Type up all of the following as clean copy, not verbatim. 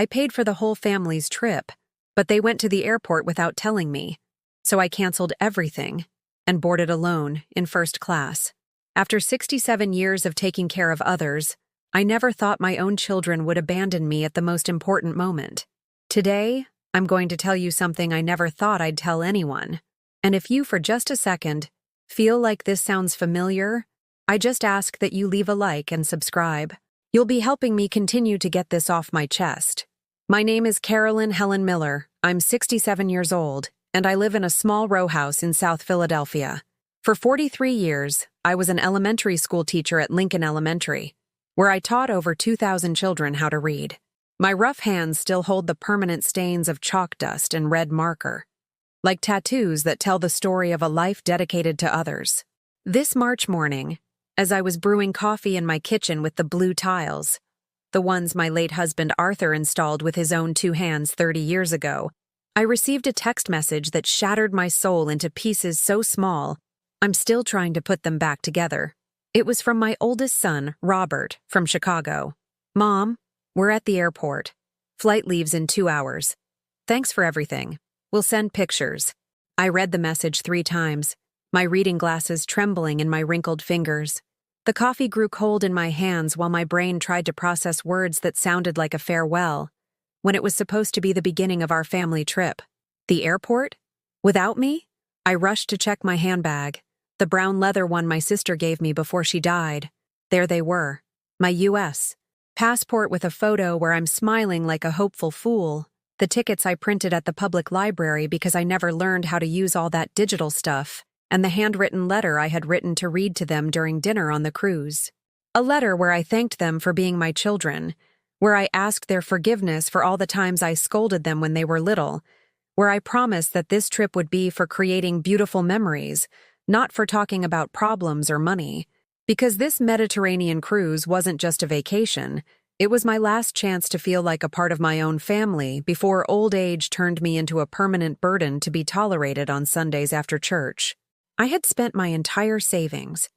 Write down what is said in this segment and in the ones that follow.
I paid for the whole family's trip, but they went to the airport without telling me. So I canceled everything and boarded alone in first class. After 67 years of taking care of others, I never thought my own children would abandon me at the most important moment. Today, I'm going to tell you something I never thought I'd tell anyone. And if you, for just a second, feel like this sounds familiar, I just ask that you leave a like and subscribe. You'll be helping me continue to get this off my chest. My name is Carolyn Helen Miller. I'm 67 years old, and I live in a small row house in South Philadelphia. For 43 years, I was an elementary school teacher at Lincoln Elementary, where I taught over 2,000 children how to read. My rough hands still hold the permanent stains of chalk dust and red marker, like tattoos that tell the story of a life dedicated to others. This March morning, as I was brewing coffee in my kitchen with the blue tiles, the ones my late husband Arthur installed with his own 2 hands 30 years ago, I received a text message that shattered my soul into pieces so small, I'm still trying to put them back together. It was from my oldest son, Robert, from Chicago. Mom, we're at the airport. Flight leaves in 2 hours. Thanks for everything. We'll send pictures. I read the message 3 times, my reading glasses trembling in my wrinkled fingers. The coffee grew cold in my hands while my brain tried to process words that sounded like a farewell, when it was supposed to be the beginning of our family trip. The airport? Without me? I rushed to check my handbag, the brown leather one my sister gave me before she died. There they were, my U.S. passport with a photo where I'm smiling like a hopeful fool, the tickets I printed at the public library because I never learned how to use all that digital stuff, and the handwritten letter I had written to read to them during dinner on the cruise. A letter where I thanked them for being my children, where I asked their forgiveness for all the times I scolded them when they were little, where I promised that this trip would be for creating beautiful memories, not for talking about problems or money. Because this Mediterranean cruise wasn't just a vacation, it was my last chance to feel like a part of my own family before old age turned me into a permanent burden to be tolerated on Sundays after church. I had spent my entire savings,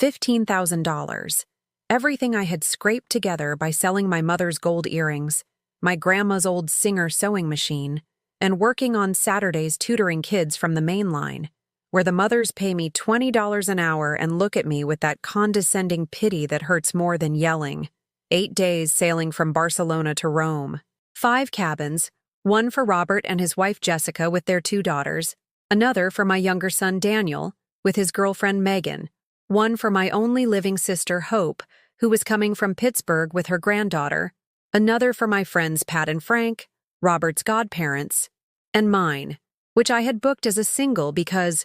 $15,000, everything I had scraped together by selling my mother's gold earrings, my grandma's old Singer sewing machine, and working on Saturdays tutoring kids from the main line, where the mothers pay me $20 an hour and look at me with that condescending pity that hurts more than yelling. 8 days sailing from Barcelona to Rome. 5 cabins, one for Robert and his wife Jessica with their 2 daughters, another for my younger son Daniel with his girlfriend Megan, one for my only living sister Hope, who was coming from Pittsburgh with her granddaughter, another for my friends Pat and Frank, Robert's godparents, and mine, which I had booked as a single because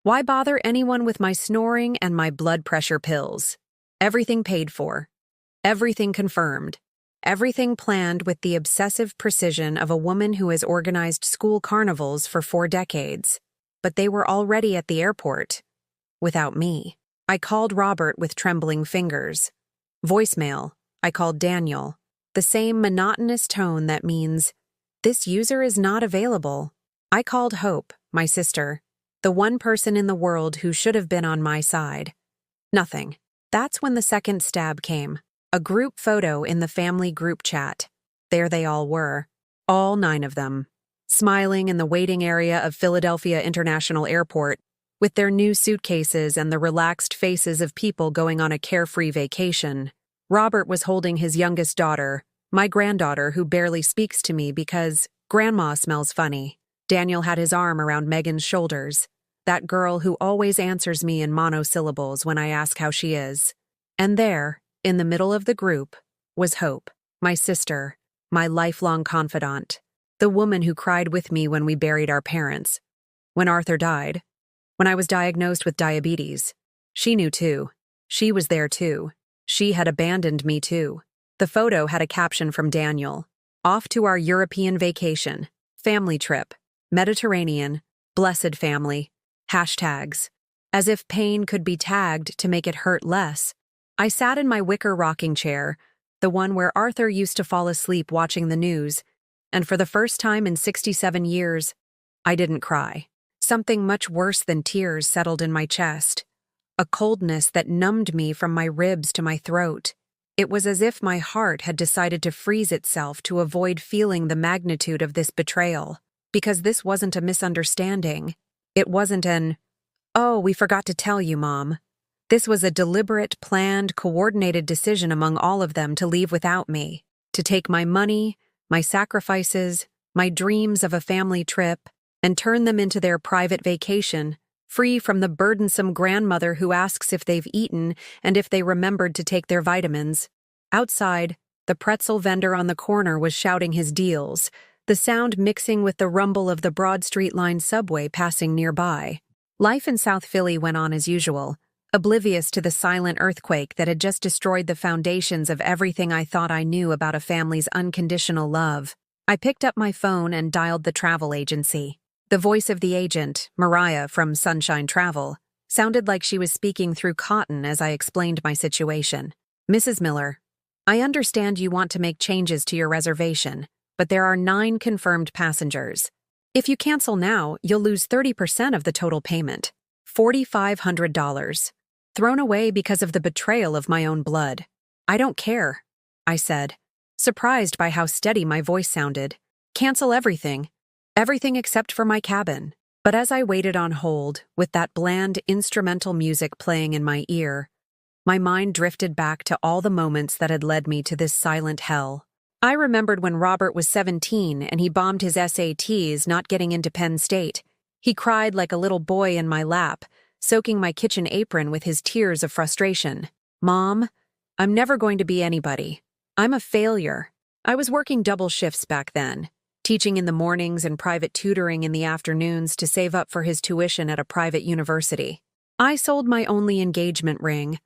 why bother anyone with my snoring and my blood pressure pills? Everything paid for. Everything confirmed. Everything planned with the obsessive precision of a woman who has organized school carnivals for 4 decades. But they were already at the airport. Without me. I called Robert with trembling fingers. Voicemail. I called Daniel. The same monotonous tone that means, this user is not available. I called Hope, my sister, the one person in the world who should have been on my side. Nothing. That's when the second stab came. A group photo in the family group chat. There they all were. All 9 of them. Smiling in the waiting area of Philadelphia International Airport, with their new suitcases and the relaxed faces of people going on a carefree vacation. Robert was holding his youngest daughter, my granddaughter who barely speaks to me because Grandma smells funny. Daniel had his arm around Megan's shoulders, that girl who always answers me in monosyllables when I ask how she is. And there, in the middle of the group, was Hope, my sister, my lifelong confidant, the woman who cried with me when we buried our parents, when Arthur died, when I was diagnosed with diabetes. She knew too. She was there too. She had abandoned me too. The photo had a caption from Daniel. Off to our European vacation. Family trip. Mediterranean. Blessed family. Hashtags. As if pain could be tagged to make it hurt less. I sat in my wicker rocking chair, the one where Arthur used to fall asleep watching the news, and for the first time in 67 years, I didn't cry. Something much worse than tears settled in my chest. A coldness that numbed me from my ribs to my throat. It was as if my heart had decided to freeze itself to avoid feeling the magnitude of this betrayal. Because this wasn't a misunderstanding. It wasn't an, "Oh, we forgot to tell you, Mom." This was a deliberate, planned, coordinated decision among all of them to leave without me, to take my money, my sacrifices, my dreams of a family trip, and turn them into their private vacation, free from the burdensome grandmother who asks if they've eaten and if they remembered to take their vitamins. Outside, the pretzel vendor on the corner was shouting his deals, the sound mixing with the rumble of the Broad Street Line subway passing nearby. Life in South Philly went on as usual, oblivious to the silent earthquake that had just destroyed the foundations of everything I thought I knew about a family's unconditional love. I picked up my phone and dialed the travel agency. The voice of the agent, Mariah from Sunshine Travel, sounded like she was speaking through cotton as I explained my situation. "Mrs. Miller, I understand you want to make changes to your reservation, but there are 9 confirmed passengers. If you cancel now, you'll lose 30% of the total payment, $4,500, thrown away because of the betrayal of my own blood." "I don't care," I said, surprised by how steady my voice sounded. "Cancel everything. Everything except for my cabin." But as I waited on hold, with that bland instrumental music playing in my ear, my mind drifted back to all the moments that had led me to this silent hell. I remembered when Robert was 17 and he bombed his SATs not getting into Penn State. He cried like a little boy in my lap, soaking my kitchen apron with his tears of frustration. "Mom, I'm never going to be anybody. I'm a failure." I was working double shifts back then, teaching in the mornings and private tutoring in the afternoons to save up for his tuition at a private university. I sold my only engagement ring,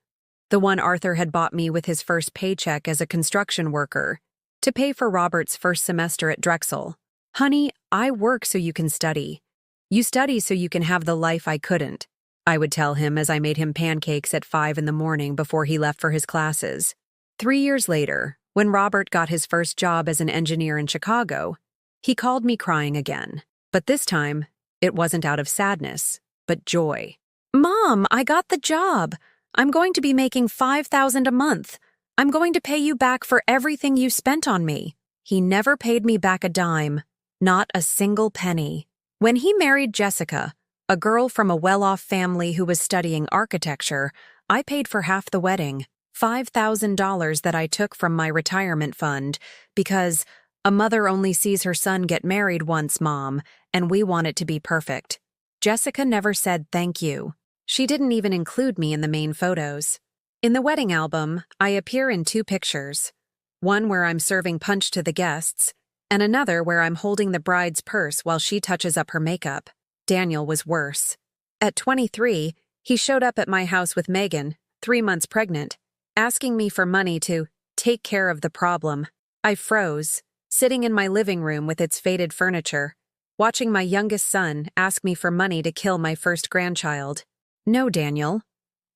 the one Arthur had bought me with his first paycheck as a construction worker, to pay for Robert's first semester at Drexel. "Honey, I work so you can study. You study so you can have the life I couldn't," I would tell him as I made him pancakes at 5 in the morning before he left for his classes. 3 years later, when Robert got his first job as an engineer in Chicago, he called me crying again. But this time, it wasn't out of sadness, but joy. "Mom, I got the job. I'm going to be making $5,000 a month. I'm going to pay you back for everything you spent on me." He never paid me back a dime, not a single penny. When he married Jessica, a girl from a well-off family who was studying architecture, I paid for half the wedding, $5,000 that I took from my retirement fund, because a mother only sees her son get married once, Mom, and we want it to be perfect. Jessica never said thank you. She didn't even include me in the main photos. In the wedding album, I appear in 2 pictures, one where I'm serving punch to the guests, and another where I'm holding the bride's purse while she touches up her makeup. Daniel was worse. At 23, he showed up at my house with Megan, 3 months pregnant, asking me for money to take care of the problem. I froze, sitting in my living room with its faded furniture, watching my youngest son ask me for money to kill my first grandchild. "No, Daniel,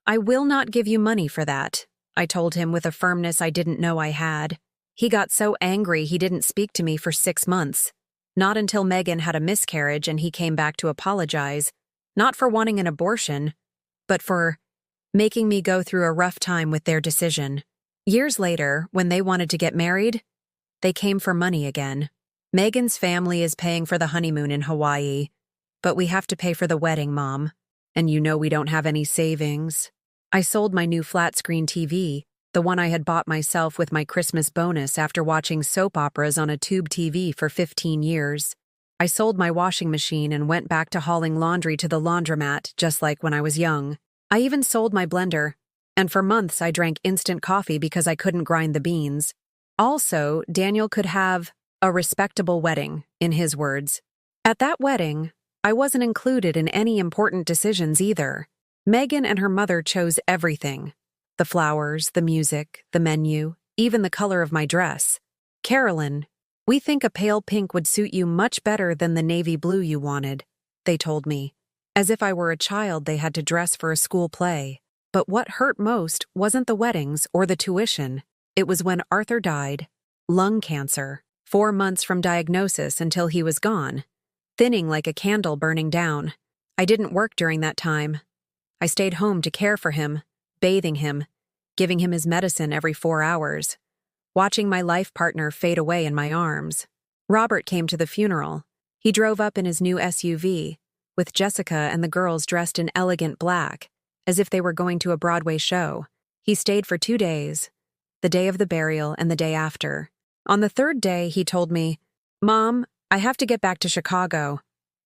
I will not give you money for that," I told him with a firmness I didn't know I had. He got so angry he didn't speak to me for 6 months. Not until Megan had a miscarriage and he came back to apologize, not for wanting an abortion, but for making me go through a rough time with their decision. Years later, when they wanted to get married, they came for money again. "Megan's family is paying for the honeymoon in Hawaii, but we have to pay for the wedding, Mom. And you know we don't have any savings." I sold my new flat-screen TV, the one I had bought myself with my Christmas bonus after watching soap operas on a tube TV for 15 years. I sold my washing machine and went back to hauling laundry to the laundromat, just like when I was young. I even sold my blender, and for months I drank instant coffee because I couldn't grind the beans. Also, Daniel could have a respectable wedding, in his words. At that wedding, I wasn't included in any important decisions either. Megan and her mother chose everything. The flowers, the music, the menu, even the color of my dress. "Carolyn, we think a pale pink would suit you much better than the navy blue you wanted," they told me. As if I were a child they had to dress for a school play. But what hurt most wasn't the weddings or the tuition. It was when Arthur died. Lung cancer. 4 months from diagnosis until he was gone. Thinning like a candle burning down. I didn't work during that time. I stayed home to care for him, bathing him, giving him his medicine every 4 hours, watching my life partner fade away in my arms. Robert came to the funeral. He drove up in his new SUV, with Jessica and the girls dressed in elegant black, as if they were going to a Broadway show. He stayed for 2 days, the day of the burial and the day after. On the 3rd day, he told me, "Mom, I have to get back to Chicago.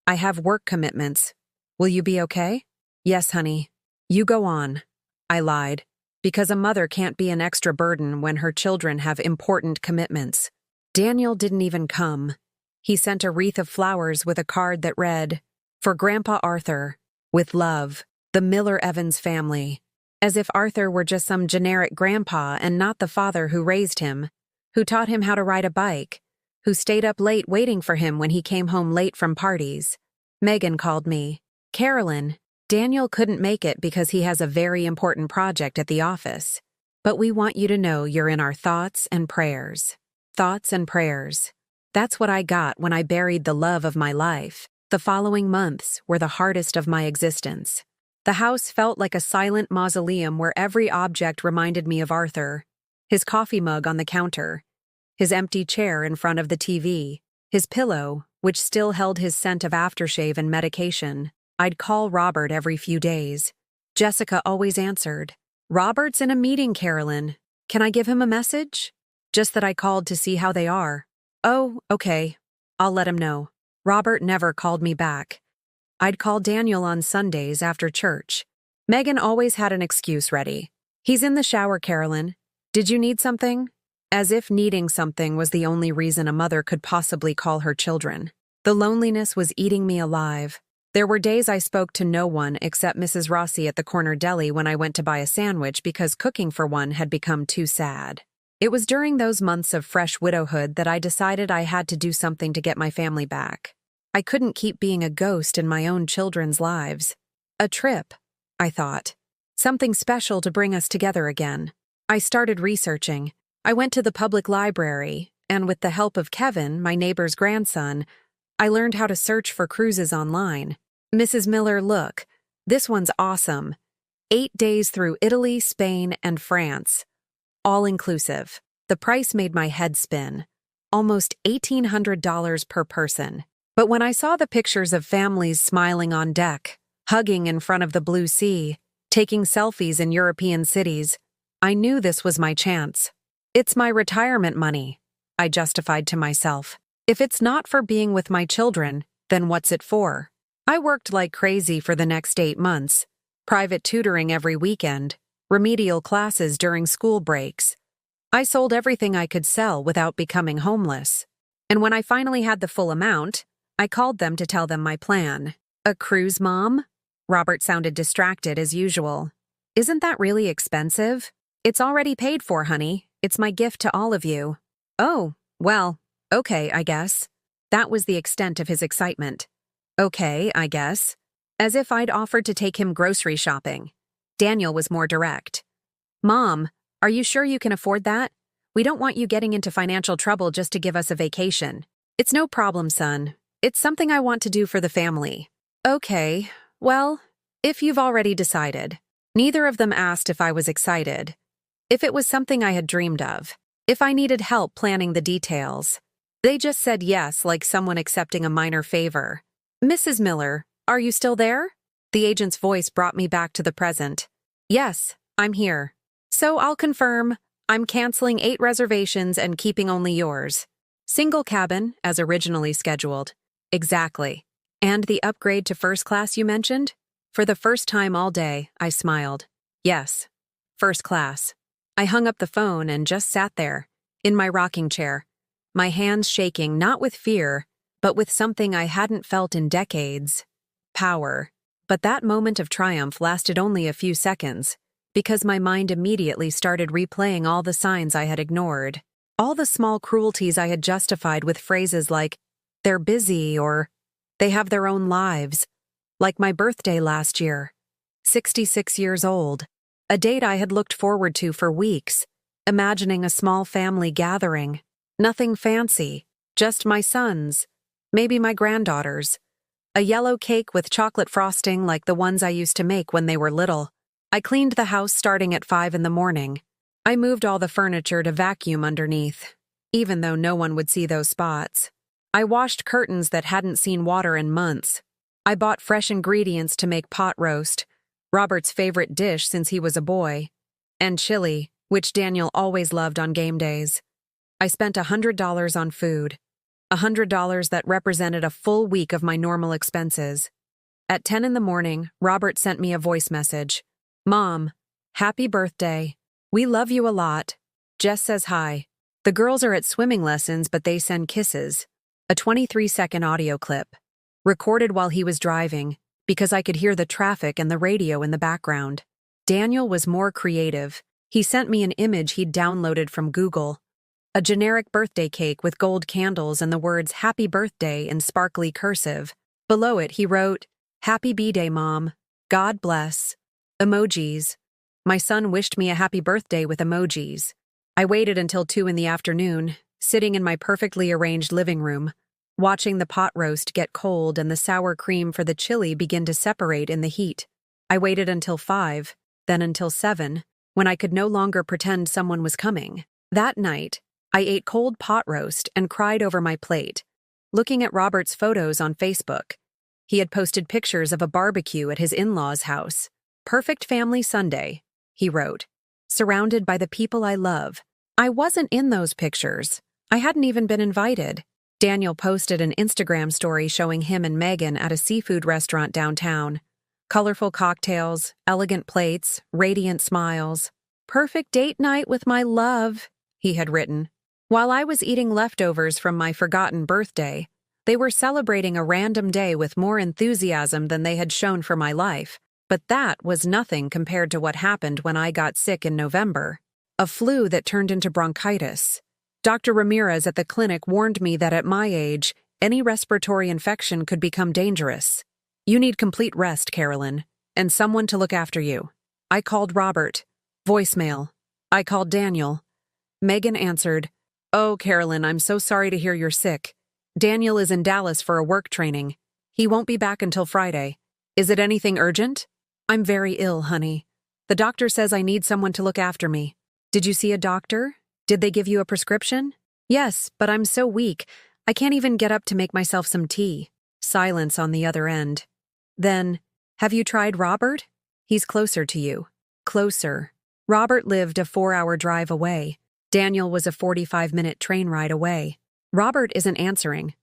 I have work commitments. Will you be okay?" "Yes, honey. You go on." I lied, because a mother can't be an extra burden when her children have important commitments. Daniel didn't even come. He sent a wreath of flowers with a card that read, "For Grandpa Arthur, with love, the Miller Evans family." As if Arthur were just some generic grandpa and not the father who raised him, who taught him how to ride a bike, who stayed up late waiting for him when he came home late from parties. Megan called me. "Carolyn, Daniel couldn't make it because he has a very important project at the office. But we want you to know you're in our thoughts and prayers." Thoughts and prayers. That's what I got when I buried the love of my life. The following months were the hardest of my existence. The house felt like a silent mausoleum where every object reminded me of Arthur. His coffee mug on the counter, his empty chair in front of the TV, his pillow, which still held his scent of aftershave and medication. I'd call Robert every few days. Jessica always answered, "Robert's in a meeting, Carolyn. Can I give him a message?" Just that I called to see how they are. "Oh, okay. I'll let him know." Robert never called me back. I'd call Daniel on Sundays after church. Megan always had an excuse ready. "He's in the shower, Carolyn. Did you need something?" As if needing something was the only reason a mother could possibly call her children. The loneliness was eating me alive. There were days I spoke to no one except Mrs. Rossi at the corner deli when I went to buy a sandwich because cooking for one had become too sad. It was during those months of fresh widowhood that I decided I had to do something to get my family back. I couldn't keep being a ghost in my own children's lives. A trip, I thought. Something special to bring us together again. I started researching. I went to the public library, and with the help of Kevin, my neighbor's grandson, I learned how to search for cruises online. "Mrs. Miller, look. This one's awesome. 8 days through Italy, Spain, and France. All inclusive." The price made my head spin. Almost $1,800 per person. But when I saw the pictures of families smiling on deck, hugging in front of the blue sea, taking selfies in European cities, I knew this was my chance. "It's my retirement money," I justified to myself. "If it's not for being with my children, then what's it for?" I worked like crazy for the next 8 months. Private tutoring every weekend, remedial classes during school breaks. I sold everything I could sell without becoming homeless. And when I finally had the full amount, I called them to tell them my plan. "A cruise, Mom?" Robert sounded distracted as usual. "Isn't that really expensive?" "It's already paid for, honey. It's my gift to all of you." "Oh, well, okay, I guess." That was the extent of his excitement. "Okay, I guess." As if I'd offered to take him grocery shopping. Daniel was more direct. "Mom, are you sure you can afford that? We don't want you getting into financial trouble just to give us a vacation." "It's no problem, son. It's something I want to do for the family." "Okay, well, if you've already decided." Neither of them asked if I was excited, if it was something I had dreamed of, if I needed help planning the details. They just said yes like someone accepting a minor favor. "Mrs. Miller, are you still there?" The agent's voice brought me back to the present. "Yes, I'm here. So I'll confirm, I'm canceling 8 reservations and keeping only yours. Single cabin, as originally scheduled." "Exactly. And the upgrade to first class you mentioned?" For the first time all day, I smiled. "Yes, first class." I hung up the phone and just sat there, in my rocking chair, my hands shaking not with fear, but with something I hadn't felt in decades. Power. But that moment of triumph lasted only a few seconds, because my mind immediately started replaying all the signs I had ignored, all the small cruelties I had justified with phrases like, "They're busy," or "They have their own lives." Like my birthday last year, 66 years old, a date I had looked forward to for weeks, imagining a small family gathering. Nothing fancy, just my sons, maybe my granddaughters. A yellow cake with chocolate frosting like the ones I used to make when they were little. I cleaned the house starting at 5 in the morning. I moved all the furniture to vacuum underneath, even though no one would see those spots. I washed curtains that hadn't seen water in months. I bought fresh ingredients to make pot roast, Robert's favorite dish since he was a boy, and chili, which Daniel always loved on game days. I spent $100 on food, $100 that represented a full week of my normal expenses. At 10 in the morning, Robert sent me a voice message. "Mom, happy birthday. We love you a lot. Jess says hi. The girls are at swimming lessons, but they send kisses." A 23-second audio clip, recorded while he was driving, because I could hear the traffic and the radio in the background. Daniel was more creative. He sent me an image he'd downloaded from Google. A generic birthday cake with gold candles and the words "Happy Birthday" in sparkly cursive. Below it, he wrote, "Happy B-Day, Mom. God bless." Emojis. My son wished me a happy birthday with emojis. I waited until 2 in the afternoon, sitting in my perfectly arranged living room, watching the pot roast get cold and the sour cream for the chili begin to separate in the heat. I waited until 5, then until 7, when I could no longer pretend someone was coming. That night, I ate cold pot roast and cried over my plate, looking at Robert's photos on Facebook. He had posted pictures of a barbecue at his in-laws' house. "Perfect family Sunday," he wrote, "surrounded by the people I love." I wasn't in those pictures. I hadn't even been invited. Daniel posted an Instagram story showing him and Megan at a seafood restaurant downtown. Colorful cocktails, elegant plates, radiant smiles. "Perfect date night with my love," he had written. While I was eating leftovers from my forgotten birthday, they were celebrating a random day with more enthusiasm than they had shown for my life. But that was nothing compared to what happened when I got sick in November. A flu that turned into bronchitis. Dr. Ramirez at the clinic warned me that at my age, any respiratory infection could become dangerous. "You need complete rest, Carolyn, and someone to look after you." I called Robert. Voicemail. I called Daniel. Megan answered, "Oh, Carolyn, I'm so sorry to hear you're sick. Daniel is in Dallas for a work training. He won't be back until Friday. Is it anything urgent?" "I'm very ill, honey. The doctor says I need someone to look after me." "Did you see a doctor? Did they give you a prescription?" "Yes, but I'm so weak, I can't even get up to make myself some tea." Silence on the other end. Then, "Have you tried Robert? He's closer to you." Closer. Robert lived a 4-hour drive away. Daniel was a 45-minute train ride away. Robert isn't answering.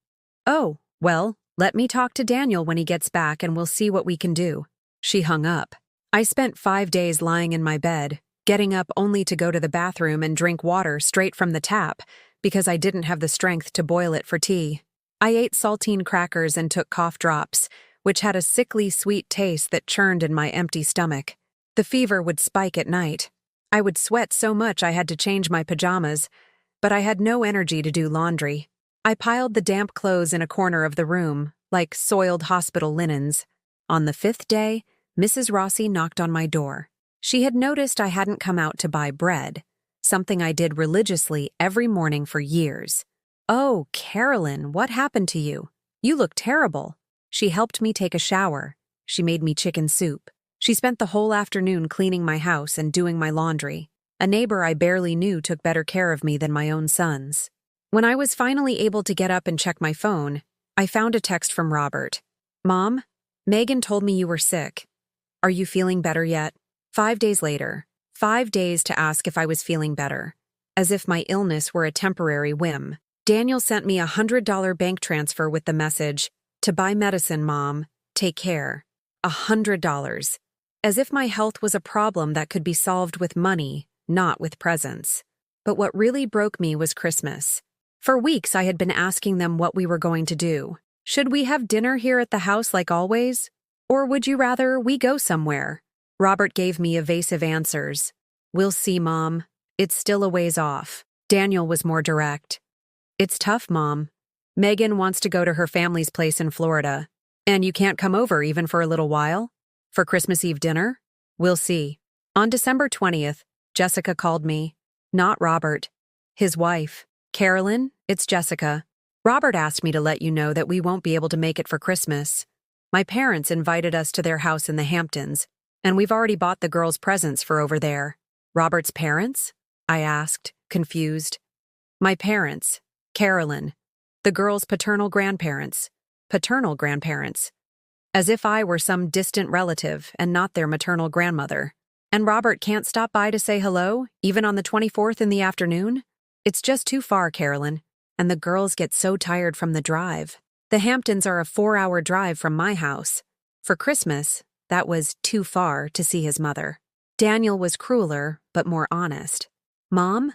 "Oh, well, let me talk to Daniel when he gets back and we'll see what we can do." She hung up. I spent 5 days lying in my bed, getting up only to go to the bathroom and drink water straight from the tap because I didn't have the strength to boil it for tea. I ate saltine crackers and took cough drops, which had a sickly sweet taste that churned in my empty stomach. The fever would spike at night. I would sweat so much I had to change my pajamas, but I had no energy to do laundry. I piled the damp clothes in a corner of the room, like soiled hospital linens. On the 5th day, Mrs. Rossi knocked on my door. She had noticed I hadn't come out to buy bread, something I did religiously every morning for years. "Oh, Carolyn, what happened to you? You look terrible." She helped me take a shower. She made me chicken soup. She spent the whole afternoon cleaning my house and doing my laundry. A neighbor I barely knew took better care of me than my own sons. When I was finally able to get up and check my phone, I found a text from Robert. "Mom, Megan told me you were sick. Are you feeling better yet?" 5 days later. 5 days to ask if I was feeling better. As if my illness were a temporary whim. Daniel sent me a $100 bank transfer with the message, "To buy medicine, Mom. Take care." $100. As if my health was a problem that could be solved with money, not with presents. But what really broke me was Christmas. For weeks I had been asking them what we were going to do. Should we have dinner here at the house like always? Or would you rather we go somewhere? Robert gave me evasive answers. "We'll see, Mom. It's still a ways off." Daniel was more direct. "It's tough, Mom. Megan wants to go to her family's place in Florida. And you can't come over even for a little while? For Christmas Eve dinner? We'll see." On December 20th, Jessica called me. Not Robert. His wife. "Carolyn, it's Jessica. Robert asked me to let you know that we won't be able to make it for Christmas. My parents invited us to their house in the Hamptons. And we've already bought the girls' presents for over there. Robert's parents? I asked, confused. My parents, Carolyn. The girls' paternal grandparents. Paternal grandparents. As if I were some distant relative and not their maternal grandmother. And Robert can't stop by to say hello, even on the 24th in the afternoon? It's just too far, Carolyn. And the girls get so tired from the drive. The Hamptons are a 4-hour drive from my house. For Christmas, that was too far to see his mother. Daniel was crueler, but more honest. Mom?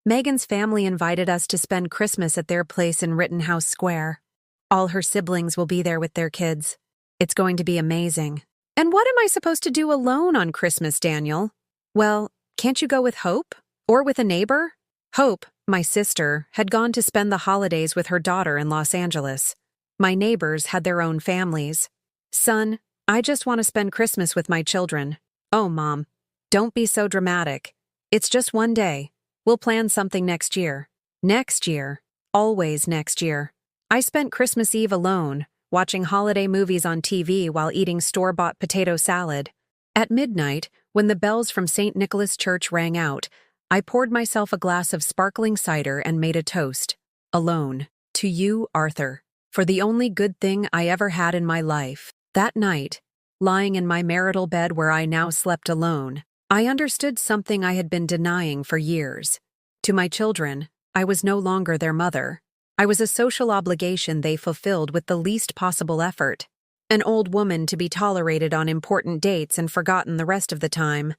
Megan's family invited us to spend Christmas at their place in Rittenhouse Square. All her siblings will be there with their kids. It's going to be amazing. And what am I supposed to do alone on Christmas, Daniel? Well, can't you go with Hope? Or with a neighbor? Hope, my sister, had gone to spend the holidays with her daughter in Los Angeles. My neighbors had their own families. Son, I just want to spend Christmas with my children. Oh, Mom, don't be so dramatic. It's just one day. We'll plan something next year. Next year. Always next year. I spent Christmas Eve alone, watching holiday movies on TV while eating store-bought potato salad. At midnight, when the bells from St. Nicholas Church rang out, I poured myself a glass of sparkling cider and made a toast. Alone. To you, Arthur. For the only good thing I ever had in my life. That night, lying in my marital bed where I now slept alone, I understood something I had been denying for years. To my children, I was no longer their mother. I was a social obligation they fulfilled with the least possible effort. An old woman to be tolerated on important dates and forgotten the rest of the time.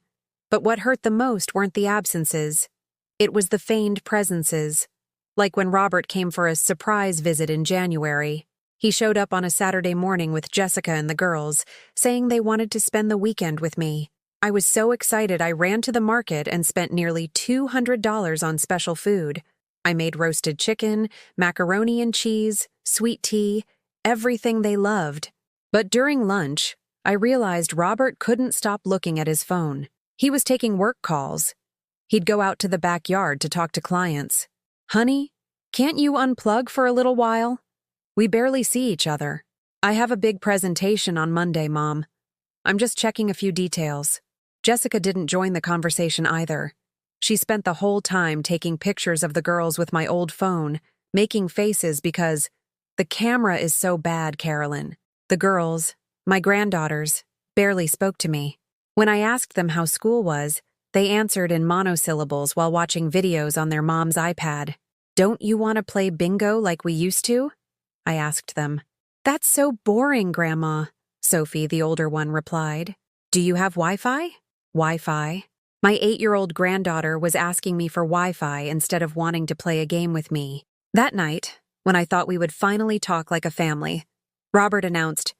But what hurt the most weren't the absences. It was the feigned presences. Like when Robert came for a surprise visit in January. He showed up on a Saturday morning with Jessica and the girls, saying they wanted to spend the weekend with me. I was so excited I ran to the market and spent nearly $200 on special food. I made roasted chicken, macaroni and cheese, sweet tea, everything they loved. But during lunch, I realized Robert couldn't stop looking at his phone. He was taking work calls. He'd go out to the backyard to talk to clients. Honey, can't you unplug for a little while? We barely see each other. I have a big presentation on Monday, Mom. I'm just checking a few details. Jessica didn't join the conversation either. She spent the whole time taking pictures of the girls with my old phone, making faces because the camera is so bad, Carolyn. The girls, my granddaughters, barely spoke to me. When I asked them how school was, they answered in monosyllables while watching videos on their mom's iPad. Don't you want to play bingo like we used to? I asked them. That's so boring, Grandma, Sophie, the older one, replied. Do you have Wi-Fi? Wi-Fi. My 8-year-old granddaughter was asking me for Wi-Fi instead of wanting to play a game with me. That night, when I thought we would finally talk like a family, Robert announced,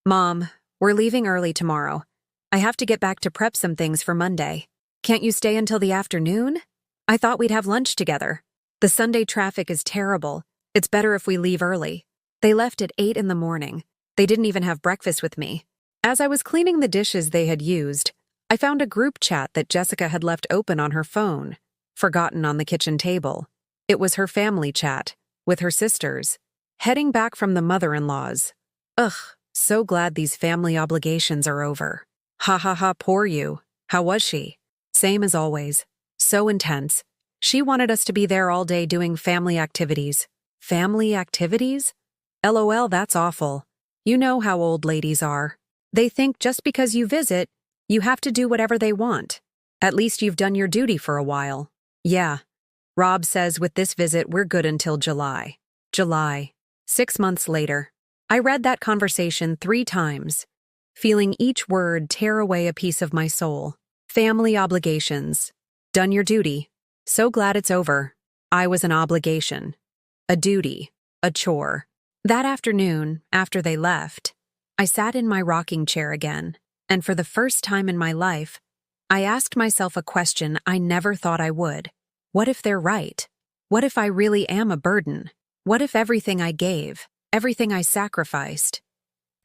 Mom, we're leaving early tomorrow. I have to get back to prep some things for Monday. Can't you stay until the afternoon? I thought we'd have lunch together. The Sunday traffic is terrible. It's better if we leave early. They left at 8 in the morning. They didn't even have breakfast with me. As I was cleaning the dishes they had used, I found a group chat that Jessica had left open on her phone, forgotten on the kitchen table. It was her family chat, with her sisters, heading back from the mother-in-law's. Ugh, so glad these family obligations are over. Ha ha ha, poor you. How was she? Same as always. So intense. She wanted us to be there all day doing family activities. Family activities? LOL, that's awful. You know how old ladies are. They think just because you visit, you have to do whatever they want. At least you've done your duty for a while. Yeah. Rob says with this visit we're good until July. July. 6 months later. I read that conversation 3 times, feeling each word tear away a piece of my soul. Family obligations. Done your duty. So glad it's over. I was an obligation. A duty. A chore. That afternoon, after they left, I sat in my rocking chair again, and for the first time in my life, I asked myself a question I never thought I would. What if they're right? What if I really am a burden? What if everything I gave, everything I sacrificed,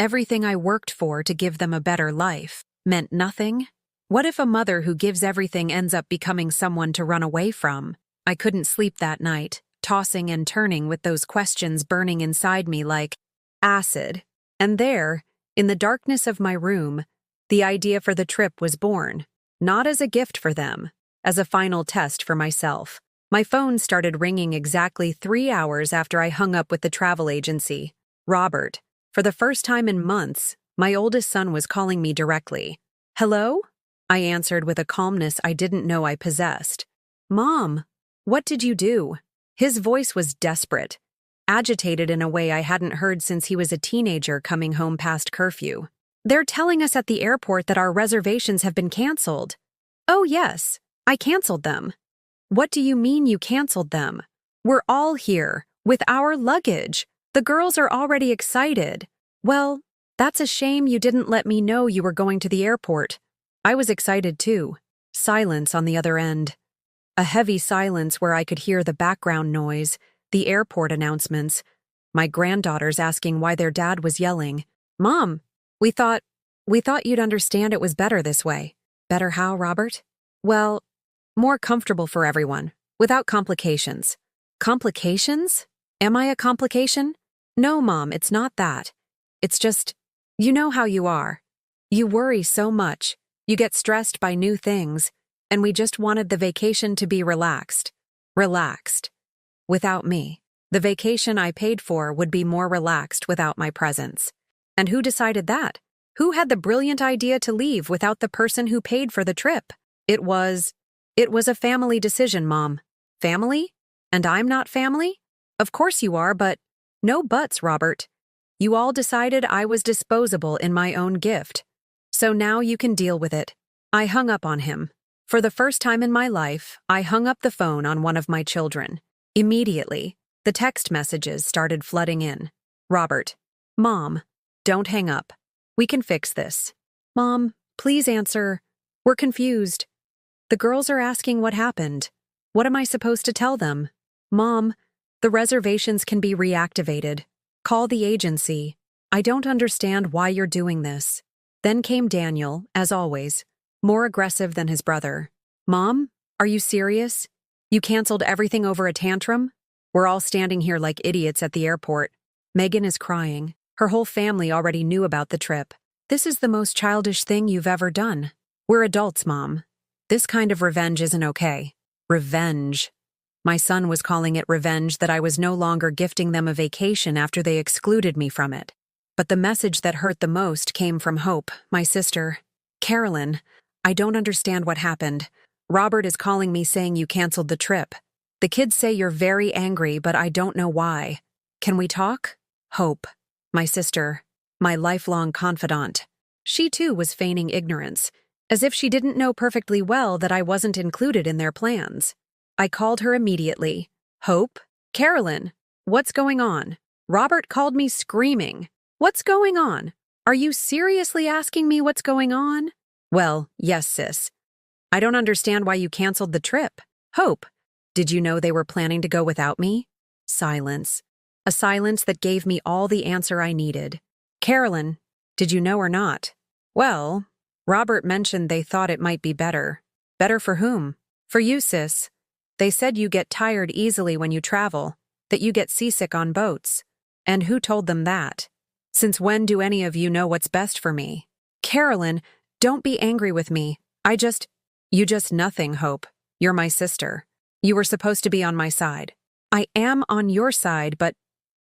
everything I worked for to give them a better life, meant nothing? What if a mother who gives everything ends up becoming someone to run away from? I couldn't sleep that night, tossing and turning with those questions burning inside me like acid. And there, in the darkness of my room, The idea for the trip was born, not as a gift for them, as a final test for myself. My phone started ringing exactly 3 hours after I hung up with the travel agency. Robert, for the first time in months, my oldest son was calling me directly. "Hello?" I answered with a calmness I didn't know I possessed. "Mom, what did you do?" His voice was desperate, agitated in a way I hadn't heard since he was a teenager coming home past curfew. "They're telling us at the airport that our reservations have been canceled." "Oh yes, I canceled them." "What do you mean you canceled them? We're all here, with our luggage. The girls are already excited." "Well, that's a shame you didn't let me know you were going to the airport." I was excited too. Silence on the other end. A heavy silence where I could hear the background noise, the airport announcements, my granddaughters asking why their dad was yelling, "Mom, we thought you'd understand it was better this way." "Better how, Robert?" "Well, more comfortable for everyone, without complications." "Complications? Am I a complication?" "No, Mom, it's not that. It's just, you know how you are. You worry so much, you get stressed by new things, and we just wanted the vacation to be relaxed." Relaxed. Without me. The vacation I paid for would be more relaxed without my presence. And who decided that? Who had the brilliant idea to leave without the person who paid for the trip? It was a family decision, Mom. Family? And I'm not family? Of course you are, but no buts, Robert. You all decided I was disposable in my own gift. So now you can deal with it. I hung up on him. For the first time in my life, I hung up the phone on one of my children. Immediately, the text messages started flooding in. "Robert, Mom, don't hang up. We can fix this. Mom, please answer. We're confused. The girls are asking what happened. What am I supposed to tell them? Mom, the reservations can be reactivated. Call the agency. I don't understand why you're doing this." Then came Daniel, as always, more aggressive than his brother. "Mom, are you serious? You canceled everything over a tantrum?" We're all standing here like idiots at the airport. Megan is crying. Her whole family already knew about the trip. "This is the most childish thing you've ever done. We're adults, Mom. This kind of revenge isn't okay." Revenge. My son was calling it revenge that I was no longer gifting them a vacation after they excluded me from it. But the message that hurt the most came from Hope, my sister. "Carolyn, I don't understand what happened. Robert is calling me saying you canceled the trip. The kids say you're very angry, but I don't know why. Can we talk?" Hope, my sister, my lifelong confidant. She too was feigning ignorance, as if she didn't know perfectly well that I wasn't included in their plans. I called her immediately. "Hope? Carolyn, what's going on?" Robert called me screaming. "What's going on? Are you seriously asking me what's going on?" "Well, yes, sis. I don't understand why you canceled the trip." "Hope, did you know they were planning to go without me?" Silence. A silence that gave me all the answer I needed. "Carolyn, did you know or not?" "Well, Robert mentioned they thought it might be better." "Better for whom?" "For you, sis. They said you get tired easily when you travel, that you get seasick on boats." "And who told them that? Since when do any of you know what's best for me?" "Carolyn, don't be angry with me. You just nothing, Hope. You're my sister. You were supposed to be on my side." "I am on your side, but—"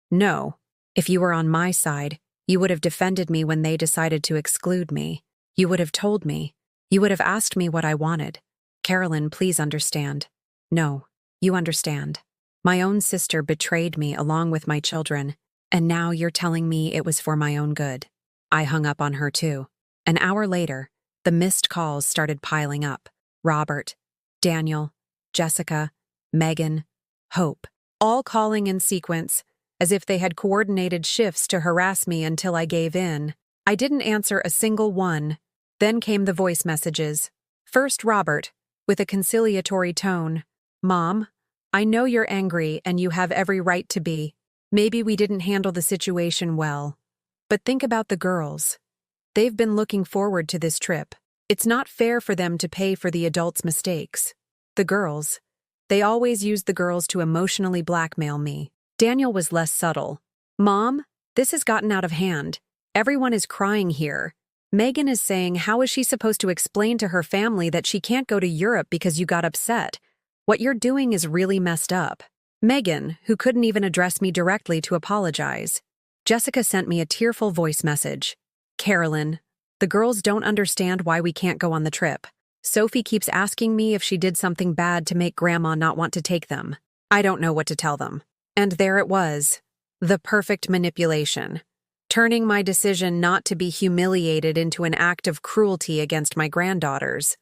"No. If you were on my side, you would have defended me when they decided to exclude me. You would have told me. You would have asked me what I wanted. Carolyn, please understand." "No, you understand. My own sister betrayed me along with my children, and now you're telling me it was for my own good." I hung up on her too. An hour later, the missed calls started piling up. Robert, Daniel, Jessica, Megan, Hope, all calling in sequence, as if they had coordinated shifts to harass me until I gave in. I didn't answer a single one. Then came the voice messages. First Robert, with a conciliatory tone. "Mom, I know you're angry and you have every right to be. Maybe we didn't handle the situation well. But think about the girls. They've been looking forward to this trip. It's not fair for them to pay for the adults' mistakes. The girls. They always use the girls to emotionally blackmail me." Daniel was less subtle. "Mom, this has gotten out of hand. Everyone is crying here. Megan is saying, how is she supposed to explain to her family that she can't go to Europe because you got upset? What you're doing is really messed up. Megan, who couldn't even address me directly to apologize. Jessica sent me a tearful voice message. Carolyn, the girls don't understand why we can't go on the trip. Sophie keeps asking me if she did something bad to make Grandma not want to take them. I don't know what to tell them. And there it was. The perfect manipulation. Turning my decision not to be humiliated into an act of cruelty against my granddaughters.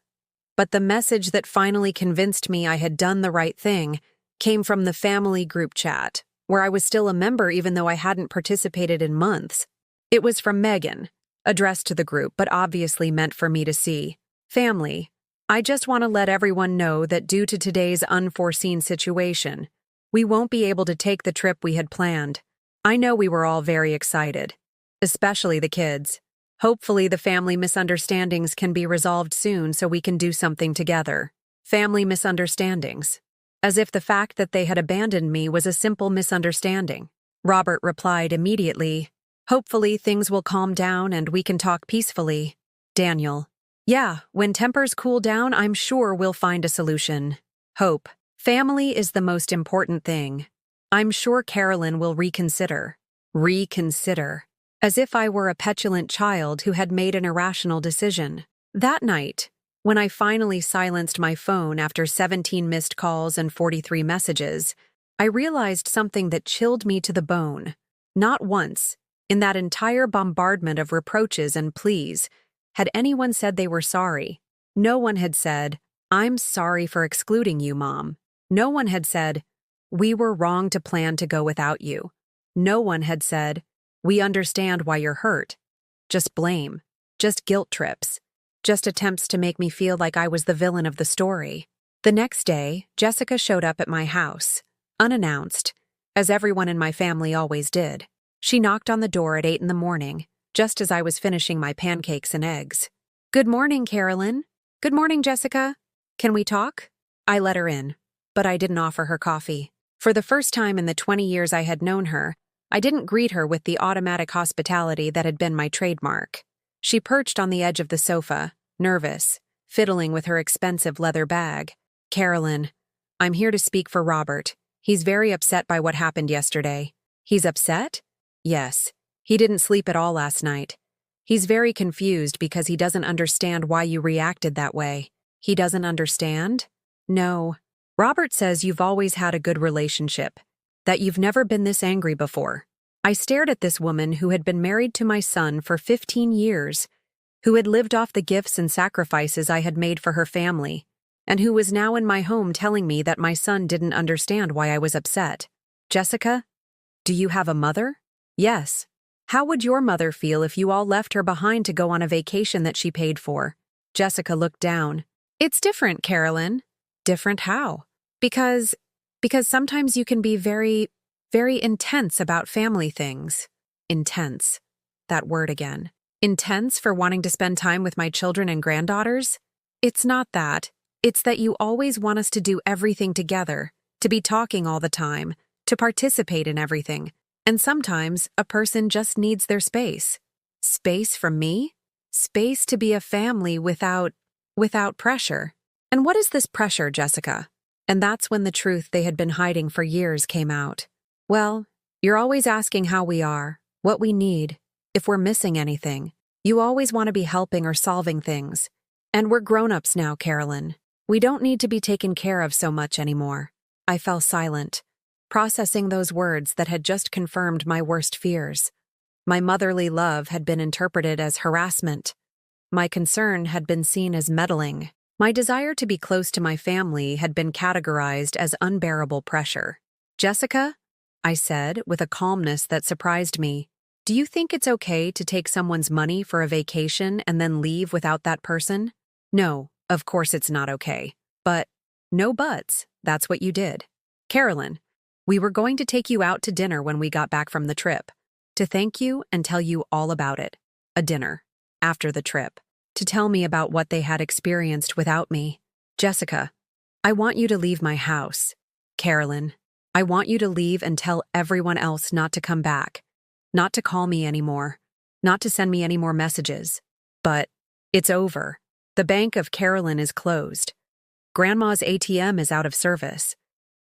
But the message that finally convinced me I had done the right thing came from the family group chat, where I was still a member even though I hadn't participated in months. It was from Megan, addressed to the group but obviously meant for me to see. Family, I just want to let everyone know that due to today's unforeseen situation, we won't be able to take the trip we had planned. I know we were all very excited, especially the kids. Hopefully the family misunderstandings can be resolved soon so we can do something together. Family misunderstandings. As if the fact that they had abandoned me was a simple misunderstanding. Robert replied immediately, hopefully things will calm down and we can talk peacefully. Daniel, yeah, when tempers cool down, I'm sure we'll find a solution. Hope, family is the most important thing. I'm sure Carolyn will reconsider. Reconsider. As if I were a petulant child who had made an irrational decision. That night, when I finally silenced my phone after 17 missed calls and 43 messages, I realized something that chilled me to the bone. Not once, in that entire bombardment of reproaches and pleas, had anyone said they were sorry. No one had said, I'm sorry for excluding you, Mom. No one had said, we were wrong to plan to go without you. No one had said, we understand why you're hurt. Just blame. Just guilt trips. Just attempts to make me feel like I was the villain of the story. The next day, Jessica showed up at my house, unannounced, as everyone in my family always did. She knocked on the door at 8 in the morning, just as I was finishing my pancakes and eggs. Good morning, Carolyn. Good morning, Jessica. Can we talk? I let her in, but I didn't offer her coffee. For the first time in the 20 years I had known her, I didn't greet her with the automatic hospitality that had been my trademark. She perched on the edge of the sofa, nervous, fiddling with her expensive leather bag. Carolyn, I'm here to speak for Robert. He's very upset by what happened yesterday. He's upset? Yes. He didn't sleep at all last night. He's very confused because he doesn't understand why you reacted that way. He doesn't understand? No. Robert says you've always had a good relationship, that you've never been this angry before. I stared at this woman who had been married to my son for 15 years, who had lived off the gifts and sacrifices I had made for her family, and who was now in my home telling me that my son didn't understand why I was upset. Jessica, do you have a mother? Yes. How would your mother feel if you all left her behind to go on a vacation that she paid for? Jessica looked down. It's different, Carolyn. Different how? Because sometimes you can be very, very intense about family things. Intense. That word again. Intense for wanting to spend time with my children and granddaughters? It's not that. It's that you always want us to do everything together, to be talking all the time, to participate in everything. And sometimes a person just needs their space. Space from me? Space to be a family without pressure. And what is this pressure, Jessica? And that's when the truth they had been hiding for years came out. Well, you're always asking how we are, what we need, if we're missing anything. You always want to be helping or solving things. And we're grown-ups now, Carolyn. We don't need to be taken care of so much anymore. I fell silent, processing those words that had just confirmed my worst fears. My motherly love had been interpreted as harassment. My concern had been seen as meddling. My desire to be close to my family had been categorized as unbearable pressure. Jessica, I said with a calmness that surprised me, do you think it's okay to take someone's money for a vacation and then leave without that person? No, of course it's not okay. But, no buts, that's what you did. Carolyn, we were going to take you out to dinner when we got back from the trip. To thank you and tell you all about it. A dinner. After the trip. To tell me about what they had experienced without me. Jessica, I want you to leave my house. Carolyn, I want you to leave and tell everyone else not to come back. Not to call me anymore. Not to send me any more messages. But it's over. The Bank of Carolyn is closed. Grandma's ATM is out of service.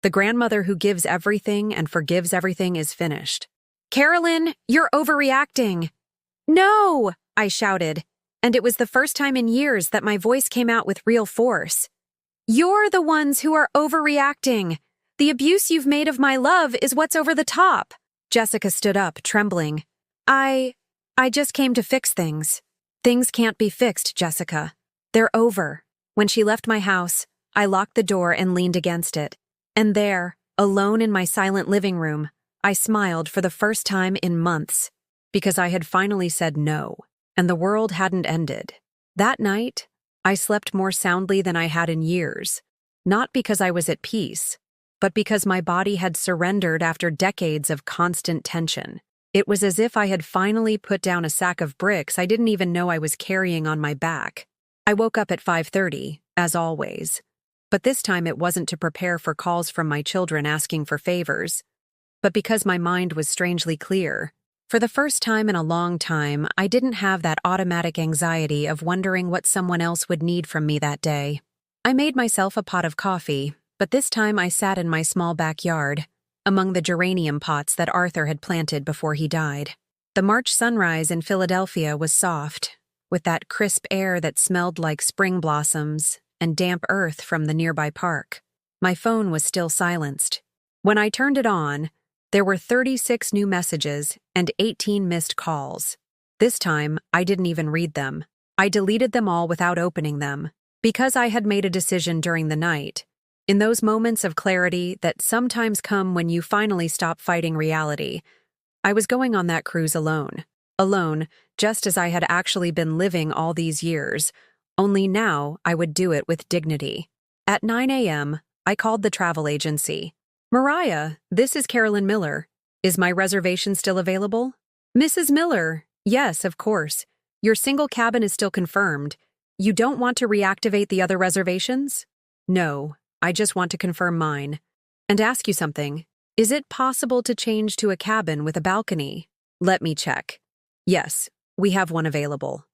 The grandmother who gives everything and forgives everything is finished. Carolyn, you're overreacting. No, I shouted, and it was the first time in years that my voice came out with real force. You're the ones who are overreacting. The abuse you've made of my love is what's over the top. Jessica stood up, trembling. I just came to fix things. Things can't be fixed, Jessica. They're over. When she left my house, I locked the door and leaned against it. And there, alone in my silent living room, I smiled for the first time in months, because I had finally said no, and the world hadn't ended. That night, I slept more soundly than I had in years, not because I was at peace, but because my body had surrendered after decades of constant tension. It was as if I had finally put down a sack of bricks I didn't even know I was carrying on my back. I woke up at 5:30, as always. But this time it wasn't to prepare for calls from my children asking for favors, but because my mind was strangely clear. For the first time in a long time, I didn't have that automatic anxiety of wondering what someone else would need from me that day. I made myself a pot of coffee, but this time I sat in my small backyard, among the geranium pots that Arthur had planted before he died. The March sunrise in Philadelphia was soft, with that crisp air that smelled like spring blossoms and damp earth from the nearby park. My phone was still silenced. When I turned it on, there were 36 new messages and 18 missed calls. This time, I didn't even read them. I deleted them all without opening them, because I had made a decision during the night. In those moments of clarity that sometimes come when you finally stop fighting reality, I was going on that cruise alone. Alone, just as I had actually been living all these years, only now I would do it with dignity. At 9 a.m., I called the travel agency. Mariah, this is Carolyn Miller. Is my reservation still available? Mrs. Miller, yes, of course. Your single cabin is still confirmed. You don't want to reactivate the other reservations? No, I just want to confirm mine. And ask you something. Is it possible to change to a cabin with a balcony? Let me check. Yes, we have one available.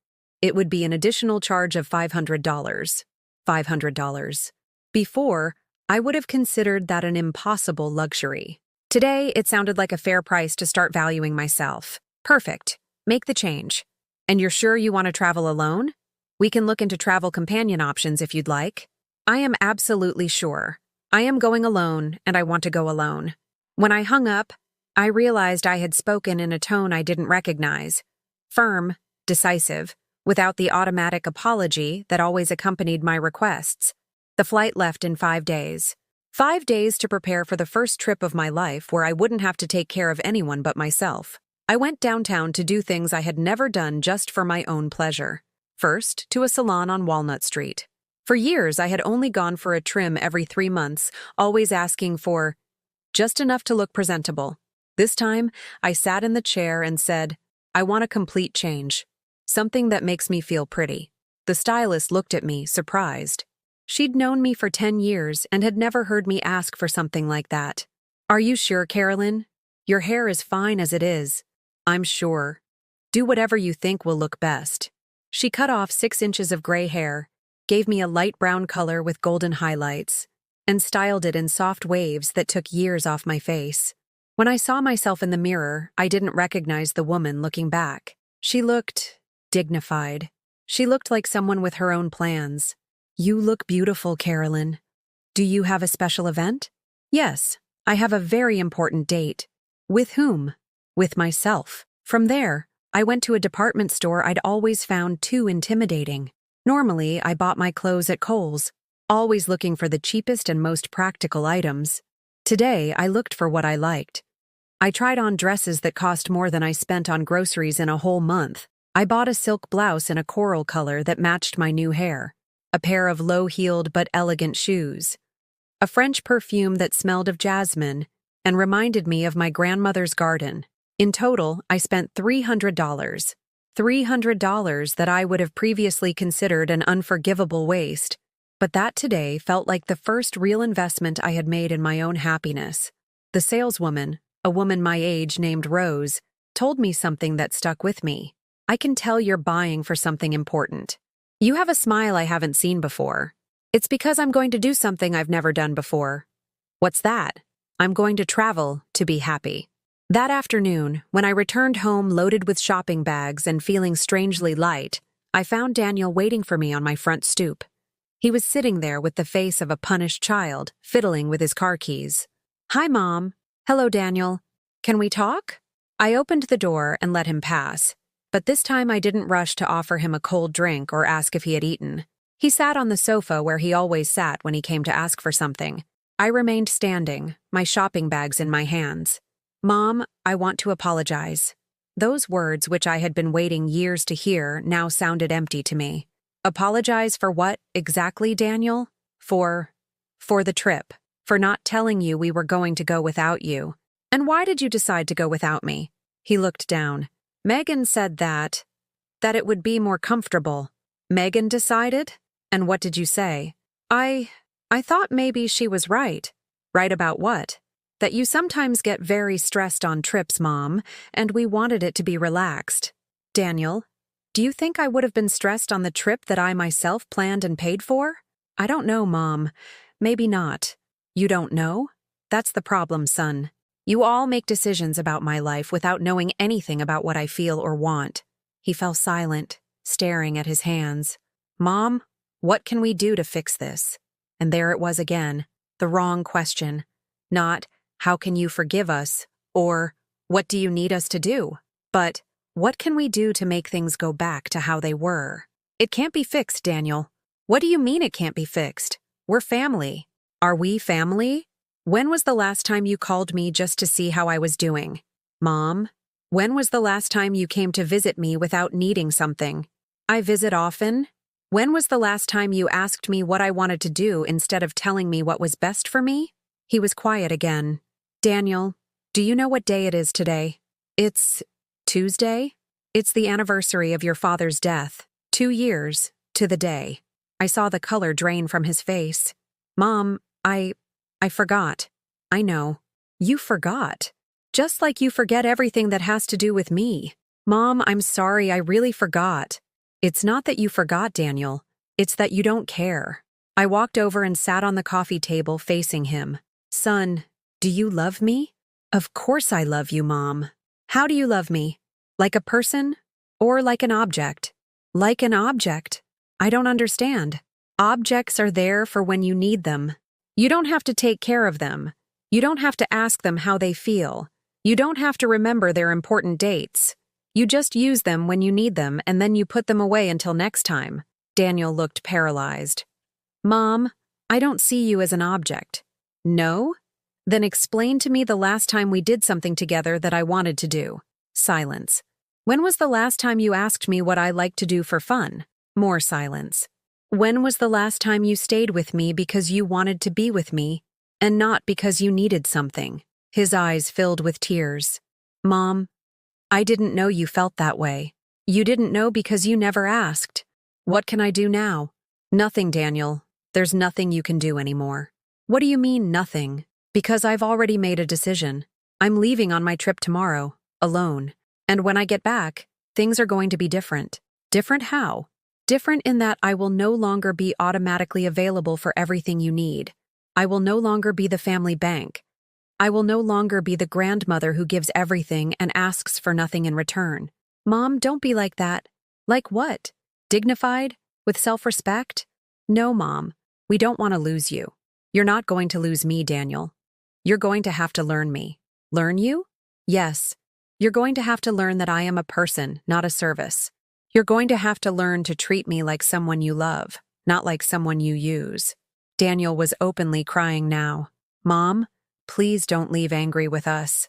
It would be an additional charge of $500. $500. Before, I would have considered that an impossible luxury. Today, it sounded like a fair price to start valuing myself. Perfect. Make the change. And you're sure you want to travel alone? We can look into travel companion options if you'd like. I am absolutely sure. I am going alone, and I want to go alone. When I hung up, I realized I had spoken in a tone I didn't recognize. Firm, decisive, without the automatic apology that always accompanied my requests. The flight left in 5 days. 5 days to prepare for the first trip of my life where I wouldn't have to take care of anyone but myself. I went downtown to do things I had never done just for my own pleasure. First, to a salon on Walnut Street. For years, I had only gone for a trim every 3 months, always asking for just enough to look presentable. This time, I sat in the chair and said, I want a complete change. Something that makes me feel pretty. The stylist looked at me, surprised. She'd known me for 10 years and had never heard me ask for something like that. Are you sure, Carolyn? Your hair is fine as it is. I'm sure. Do whatever you think will look best. She cut off 6 inches of gray hair, gave me a light brown color with golden highlights, and styled it in soft waves that took years off my face. When I saw myself in the mirror, I didn't recognize the woman looking back. She looked dignified. She looked like someone with her own plans. You look beautiful, Carolyn. Do you have a special event? Yes, I have a very important date. With whom? With myself. From there, I went to a department store I'd always found too intimidating. Normally, I bought my clothes at Kohl's, always looking for the cheapest and most practical items. Today, I looked for what I liked. I tried on dresses that cost more than I spent on groceries in a whole month. I bought a silk blouse in a coral color that matched my new hair, a pair of low-heeled but elegant shoes, a French perfume that smelled of jasmine and reminded me of my grandmother's garden. In total, I spent $300. $300 that I would have previously considered an unforgivable waste, but that today felt like the first real investment I had made in my own happiness. The saleswoman, a woman my age named Rose, told me something that stuck with me. I can tell you're buying for something important. You have a smile I haven't seen before. It's because I'm going to do something I've never done before. What's that? I'm going to travel to be happy. That afternoon, when I returned home loaded with shopping bags and feeling strangely light, I found Daniel waiting for me on my front stoop. He was sitting there with the face of a punished child, fiddling with his car keys. "Hi, Mom." "Hello, Daniel. Can we talk?" I opened the door and let him pass, but this time I didn't rush to offer him a cold drink or ask if he had eaten. He sat on the sofa where he always sat when he came to ask for something. I remained standing, my shopping bags in my hands. "Mom, I want to apologize." Those words, which I had been waiting years to hear, now sounded empty to me. Apologize for what, exactly, Daniel? For the trip. For not telling you we were going to go without you. And why did you decide to go without me? He looked down. Megan said that it would be more comfortable. Megan decided? And what did you say? I thought maybe she was right. Right about what? That you sometimes get very stressed on trips, Mom, and we wanted it to be relaxed. Daniel, do you think I would have been stressed on the trip that I myself planned and paid for? I don't know, Mom. Maybe not. You don't know? That's the problem, son. You all make decisions about my life without knowing anything about what I feel or want. He fell silent, staring at his hands. Mom, what can we do to fix this? And there it was again, the wrong question. Not, how can you forgive us? Or, what do you need us to do? But, what can we do to make things go back to how they were? It can't be fixed, Daniel. What do you mean it can't be fixed? We're family. Are we family? When was the last time you called me just to see how I was doing? Mom, when was the last time you came to visit me without needing something? I visit often. When was the last time you asked me what I wanted to do instead of telling me what was best for me? He was quiet again. Daniel, do you know what day it is today? It's Tuesday? It's the anniversary of your father's death. 2 years, to the day. I saw the color drain from his face. Mom, I forgot. I know. You forgot. Just like you forget everything that has to do with me. Mom, I'm sorry, I really forgot. It's not that you forgot, Daniel. It's that you don't care. I walked over and sat on the coffee table facing him. Son, do you love me? Of course I love you, Mom. How do you love me? Like a person? Or like an object? Like an object? I don't understand. Objects are there for when you need them. You don't have to take care of them. You don't have to ask them how they feel. You don't have to remember their important dates. You just use them when you need them and then you put them away until next time. Daniel looked paralyzed. Mom, I don't see you as an object. No? Then explain to me the last time we did something together that I wanted to do. Silence. When was the last time you asked me what I like to do for fun? More silence. When was the last time you stayed with me because you wanted to be with me, and not because you needed something? His eyes filled with tears. Mom, I didn't know you felt that way. You didn't know because you never asked. What can I do now? Nothing, Daniel. There's nothing you can do anymore. What do you mean, nothing? Because I've already made a decision. I'm leaving on my trip tomorrow, alone. And when I get back, things are going to be different. Different how? Different in that I will no longer be automatically available for everything you need. I will no longer be the family bank. I will no longer be the grandmother who gives everything and asks for nothing in return. Mom, don't be like that. Like what? Dignified? With self-respect? No, Mom. We don't want to lose you. You're not going to lose me, Daniel. You're going to have to learn me. Learn you? Yes. You're going to have to learn that I am a person, not a service. You're going to have to learn to treat me like someone you love, not like someone you use. Daniel was openly crying now. Mom, please don't leave angry with us.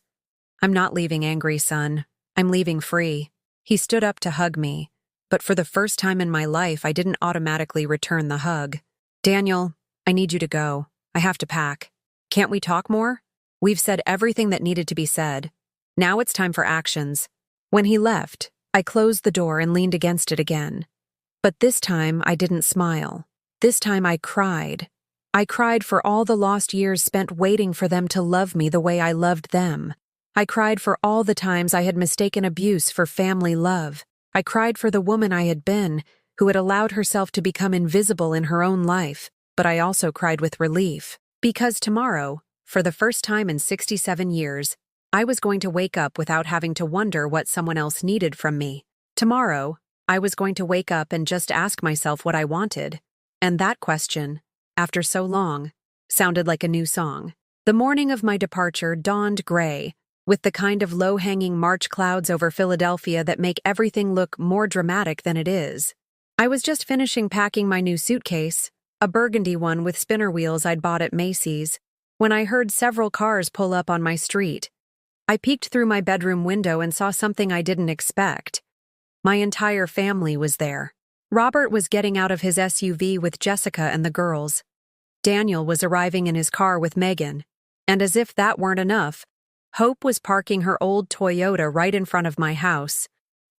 I'm not leaving angry, son. I'm leaving free. He stood up to hug me, but for the first time in my life, I didn't automatically return the hug. Daniel, I need you to go. I have to pack. Can't we talk more? We've said everything that needed to be said. Now it's time for actions. When he left, I closed the door and leaned against it again. But this time I didn't smile. This time I cried. I cried for all the lost years spent waiting for them to love me the way I loved them. I cried for all the times I had mistaken abuse for family love. I cried for the woman I had been, who had allowed herself to become invisible in her own life, but I also cried with relief. Because tomorrow, for the first time in 67 years, I was going to wake up without having to wonder what someone else needed from me. Tomorrow, I was going to wake up and just ask myself what I wanted. And that question, after so long, sounded like a new song. The morning of my departure dawned gray, with the kind of low-hanging March clouds over Philadelphia that make everything look more dramatic than it is. I was just finishing packing my new suitcase, a burgundy one with spinner wheels I'd bought at Macy's, when I heard several cars pull up on my street. I peeked through my bedroom window and saw something I didn't expect. My entire family was there. Robert was getting out of his SUV with Jessica and the girls. Daniel was arriving in his car with Megan. And as if that weren't enough, Hope was parking her old Toyota right in front of my house.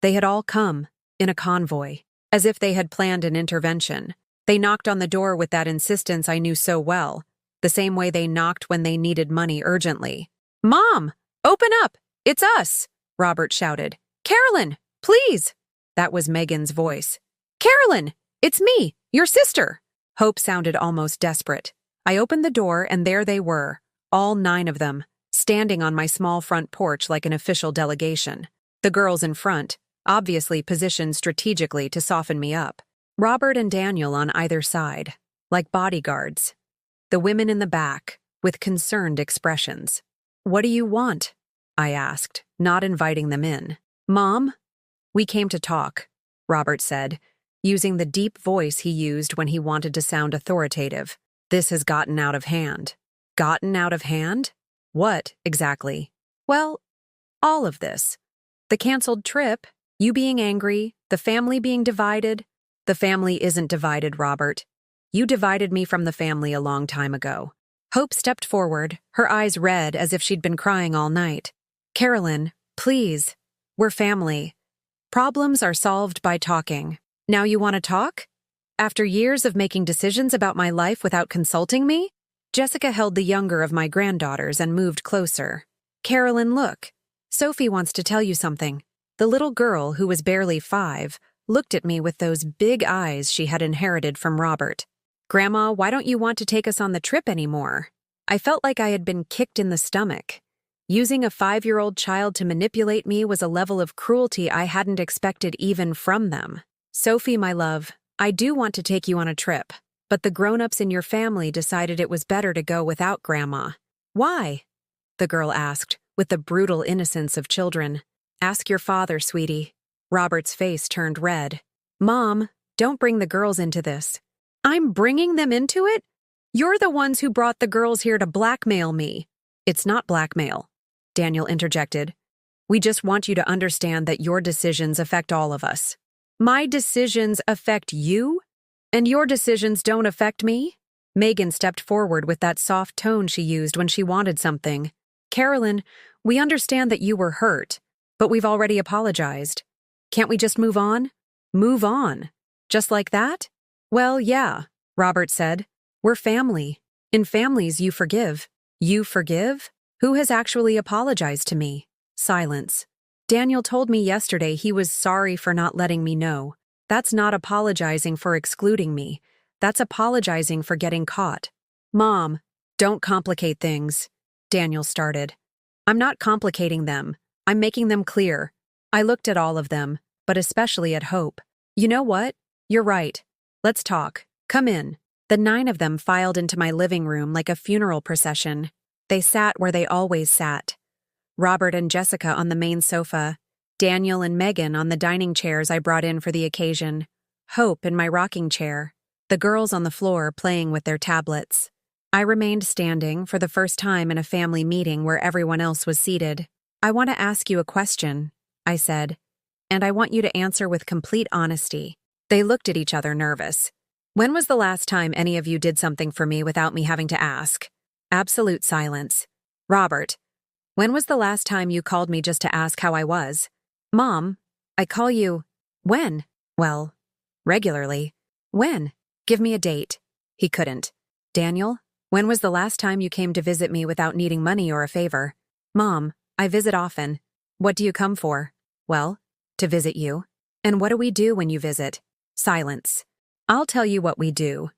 They had all come, in a convoy, as if they had planned an intervention. They knocked on the door with that insistence I knew so well, the same way they knocked when they needed money urgently. "Mom, open up! It's us!" Robert shouted. "Carolyn, please!" That was Megan's voice. "Carolyn, it's me, your sister!" Hope sounded almost desperate. I opened the door and there they were, all 9 of them, standing on my small front porch like an official delegation. The girls in front, obviously positioned strategically to soften me up. Robert and Daniel on either side, like bodyguards. The women in the back, with concerned expressions. "What do you want?" I asked, not inviting them in. "Mom, we came to talk," Robert said, using the deep voice he used when he wanted to sound authoritative. "This has gotten out of hand." Gotten out of hand? What, exactly? Well, all of this. The canceled trip, you being angry, the family being divided. The family isn't divided, Robert. You divided me from the family a long time ago. Hope stepped forward, her eyes red as if she'd been crying all night. "Carolyn, please. We're family. Problems are solved by talking. Now you want to talk? After years of making decisions about my life without consulting me?" Jessica held the younger of my granddaughters and moved closer. "Carolyn, look. Sophie wants to tell you something." The little girl, who was barely 5, looked at me with those big eyes she had inherited from Robert. "Grandma, why don't you want to take us on the trip anymore?" I felt like I had been kicked in the stomach. Using a 5-year-old child to manipulate me was a level of cruelty I hadn't expected even from them. "Sophie, my love, I do want to take you on a trip, but the grown-ups in your family decided it was better to go without Grandma." "Why?" the girl asked, with the brutal innocence of children. "Ask your father, sweetie." Robert's face turned red. "Mom, don't bring the girls into this." "I'm bringing them into it? You're the ones who brought the girls here to blackmail me." "It's not blackmail," Daniel interjected. "We just want you to understand that your decisions affect all of us." "My decisions affect you? And your decisions don't affect me?" Megan stepped forward with that soft tone she used when she wanted something. "Carolyn, we understand that you were hurt, but we've already apologized. Can't we just move on?" "Move on? Just like that?" "Well, yeah," Robert said. "We're family. In families, you forgive." "You forgive? Who has actually apologized to me?" Silence. "Daniel told me yesterday he was sorry for not letting me know. That's not apologizing for excluding me. That's apologizing for getting caught." "Mom, don't complicate things," Daniel started. "I'm not complicating them. I'm making them clear." I looked at all of them, but especially at Hope. "You know what? You're right. Let's talk. Come in." The 9 of them filed into my living room like a funeral procession. They sat where they always sat. Robert and Jessica on the main sofa, Daniel and Megan on the dining chairs I brought in for the occasion, Hope in my rocking chair, the girls on the floor playing with their tablets. I remained standing for the first time in a family meeting where everyone else was seated. "I want to ask you a question," I said, "and I want you to answer with complete honesty." They looked at each other nervous. "When was the last time any of you did something for me without me having to ask?" Absolute silence. "Robert, when was the last time you called me just to ask how I was?" "Mom, I call you." "When?" "Well, regularly." "When? Give me a date." He couldn't. "Daniel, when was the last time you came to visit me without needing money or a favor?" "Mom, I visit often." "What do you come for?" "Well, to visit you." And what do we do when you visit? Silence. I'll tell you what we do.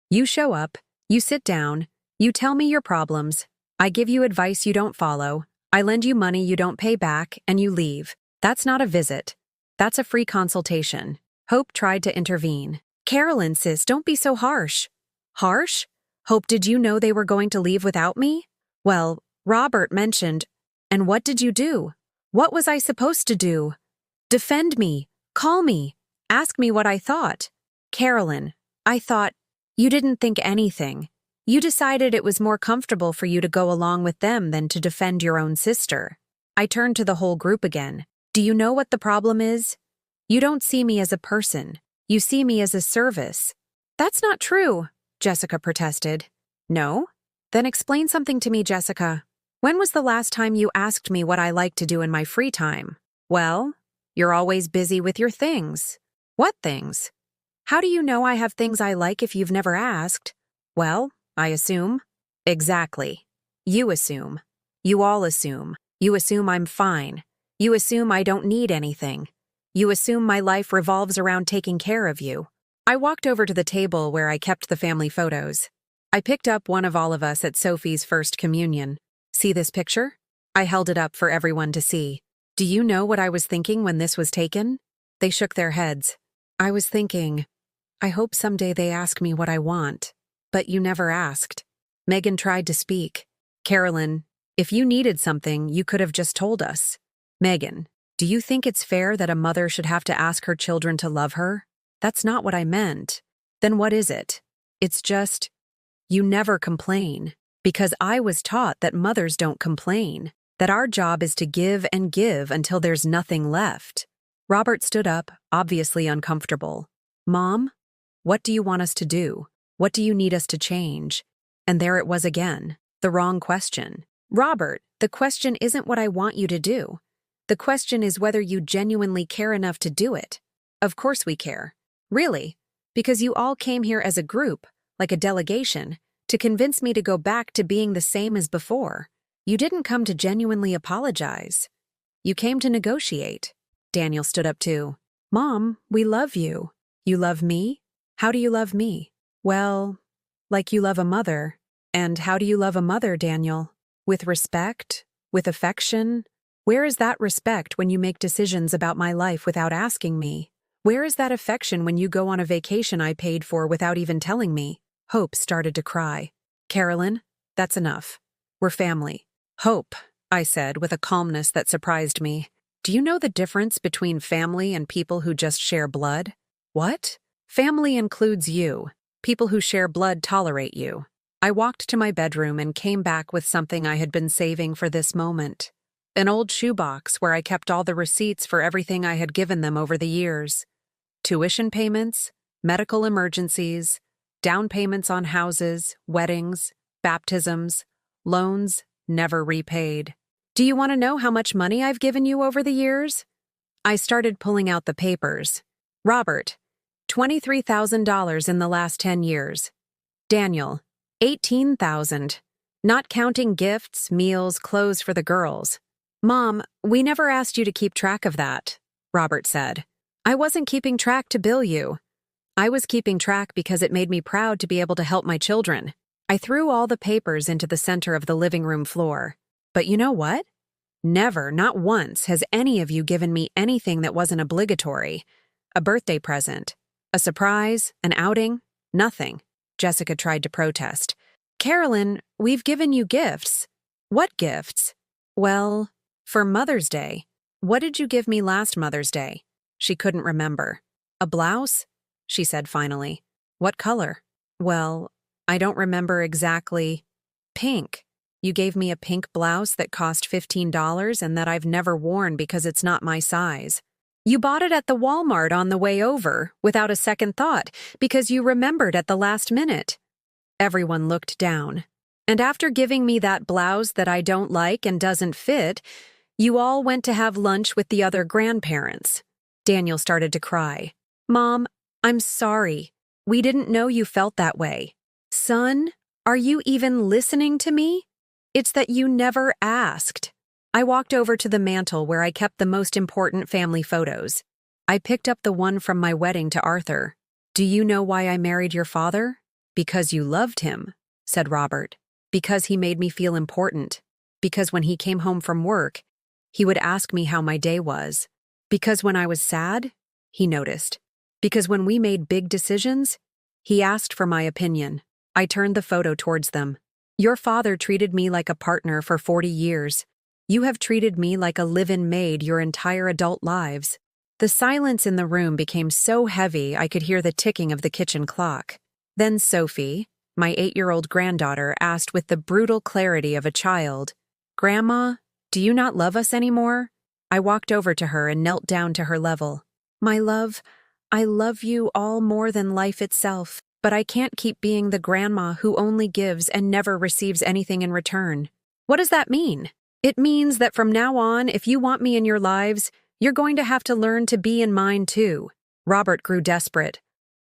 You show up, you sit down, you tell me your problems, I give you advice you don't follow, I lend you money you don't pay back, and you leave. That's not a visit. That's a free consultation. Hope tried to intervene. Carolyn, sis, don't be so harsh. Harsh? Hope, did you know they were going to leave without me? Well, Robert mentioned. And what did you do? What was I supposed to do? Defend me. Call me. Ask me what I thought. Carolyn, I thought you didn't think anything. You decided it was more comfortable for you to go along with them than to defend your own sister. I turned to the whole group again. Do you know what the problem is? You don't see me as a person. You see me as a service. That's not true, Jessica protested. No? Then explain something to me, Jessica. When was the last time you asked me what I like to do in my free time? Well, you're always busy with your things. What things? How do you know I have things I like if you've never asked? Well, I assume. Exactly. You assume. You all assume. You assume I'm fine. You assume I don't need anything. You assume my life revolves around taking care of you. I walked over to the table where I kept the family photos. I picked up one of all of us at Sophie's first communion. See this picture? I held it up for everyone to see. Do you know what I was thinking when this was taken? They shook their heads. I was thinking, I hope someday they ask me what I want. But you never asked. Megan tried to speak. Carolyn, if you needed something, you could have just told us. Megan, do you think it's fair that a mother should have to ask her children to love her? That's not what I meant. Then what is it? It's just, you never complain. Because I was taught that mothers don't complain, that our job is to give and give until there's nothing left. Robert stood up, obviously uncomfortable. Mom, what do you want us to do? What do you need us to change? And there it was again, the wrong question. Robert, the question isn't what I want you to do. The question is whether you genuinely care enough to do it. Of course we care. Really. Because you all came here as a group, like a delegation, to convince me to go back to being the same as before. You didn't come to genuinely apologize. You came to negotiate. Daniel stood up too. Mom, we love you. You love me? How do you love me? Well, like you love a mother. And how do you love a mother, Daniel? With respect? With affection? Where is that respect when you make decisions about my life without asking me? Where is that affection when you go on a vacation I paid for without even telling me? Hope started to cry. Carolyn, that's enough. We're family. Hope, I said with a calmness that surprised me. Do you know the difference between family and people who just share blood? What? Family includes you. People who share blood tolerate you. I walked to my bedroom and came back with something I had been saving for this moment. An old shoebox where I kept all the receipts for everything I had given them over the years. Tuition payments, medical emergencies, down payments on houses, weddings, baptisms, loans never repaid. Do you want to know how much money I've given you over the years? I started pulling out the papers. Robert, $23,000 in the last 10 years. Daniel, $18,000. Not counting gifts, meals, clothes for the girls. Mom, we never asked you to keep track of that, Robert said. I wasn't keeping track to bill you. I was keeping track because it made me proud to be able to help my children. I threw all the papers into the center of the living room floor. But you know what? Never, not once, has any of you given me anything that wasn't obligatory. A birthday present, a surprise, an outing, nothing. Jessica tried to protest. Carolyn, we've given you gifts. What gifts? Well, for Mother's Day. What did you give me last Mother's Day? She couldn't remember. A blouse? She said finally. What color? Well, I don't remember exactly. Pink. You gave me a pink blouse that cost $15 and that I've never worn because it's not my size. You bought it at the Walmart on the way over, without a second thought, because you remembered at the last minute. Everyone looked down. And after giving me that blouse that I don't like and doesn't fit, you all went to have lunch with the other grandparents. Daniel started to cry. Mom, I'm sorry. We didn't know you felt that way. Son, are you even listening to me? It's that you never asked. I walked over to the mantel where I kept the most important family photos. I I picked up the one from my wedding to Arthur. Do you know why I married your father? Because you loved him, said Robert. Because he made me feel important. Because when he came home from work, he would ask me how my day was. Because when I was sad, he noticed. Because when we made big decisions, he asked for my opinion. I turned the photo towards them. Your father treated me like a partner for 40 years. You have treated me like a live-in maid your entire adult lives. The silence in the room became so heavy I could hear the ticking of the kitchen clock. Then Sophie, my 8-year-old granddaughter, asked with the brutal clarity of a child, "Grandma, do you not love us anymore?" I walked over to her and knelt down to her level. My love, I love you all more than life itself, but I can't keep being the grandma who only gives and never receives anything in return. What does that mean? It means that from now on, if you want me in your lives, you're going to have to learn to be in mine too. Robert grew desperate.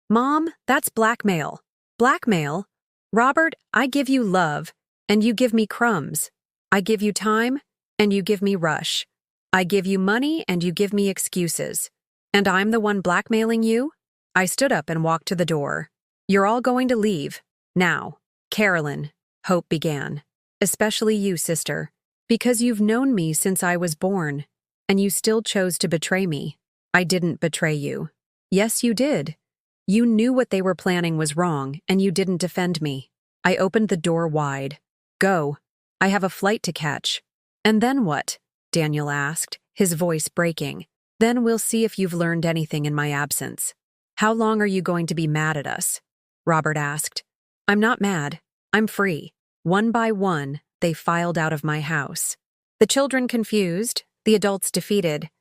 Mom, that's blackmail. Blackmail? Robert, I give you love, and you give me crumbs. I give you time, and you give me rush. I give you money, and you give me excuses. And I'm the one blackmailing you? I stood up and walked to the door. You're all going to leave. Now. Carolyn, Hope began. Especially you, sister. Because you've known me since I was born, and you still chose to betray me. I didn't betray you. Yes, you did. You knew what they were planning was wrong, and you didn't defend me. I opened the door wide. Go. I have a flight to catch. And then what? Daniel asked, his voice breaking. Then we'll see if you've learned anything in my absence. How long are you going to be mad at us? Robert asked. I'm not mad. I'm free. One by one, they filed out of my house. The children confused, the adults defeated.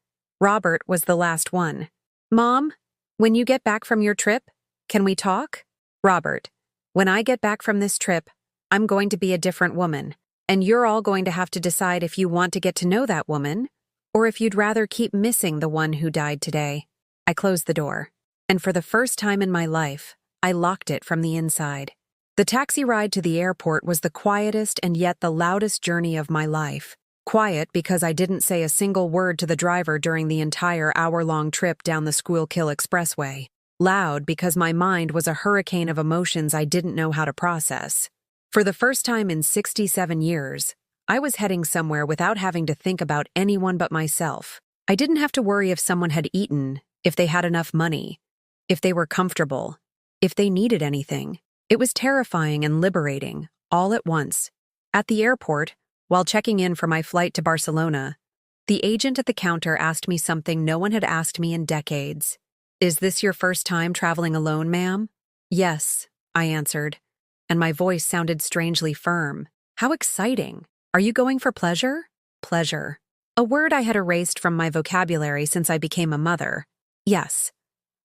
Robert was the last one. Mom, when you get back from your trip, can we talk? Robert, when I get back from this trip, I'm going to be a different woman, and you're all going to have to decide if you want to get to know that woman, or if you'd rather keep missing the one who died today. I closed the door, and for the first time in my life, I locked it from the inside. The taxi ride to the airport was the quietest and yet the loudest journey of my life. Quiet because I didn't say a single word to the driver during the entire hour-long trip down the Schuylkill Expressway. Loud because my mind was a hurricane of emotions I didn't know how to process. For the first time in 67 years, I was heading somewhere without having to think about anyone but myself. I didn't have to worry if someone had eaten, if they had enough money, if they were comfortable, if they needed anything. It was terrifying and liberating, all at once. At the airport, while checking in for my flight to Barcelona, the agent at the counter asked me something no one had asked me in decades. Is this your first time traveling alone, ma'am? Yes, I answered, and my voice sounded strangely firm. How exciting! Are you going for pleasure? Pleasure. A word I had erased from my vocabulary since I became a mother. Yes,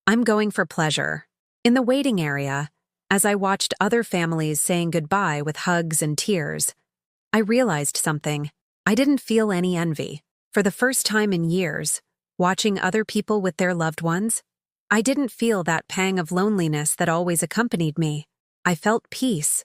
I'm going for pleasure. In the waiting area, as I watched other families saying goodbye with hugs and tears, I realized something. I didn't feel any envy. For the first time in years, watching other people with their loved ones, I didn't feel that pang of loneliness that always accompanied me. I felt peace.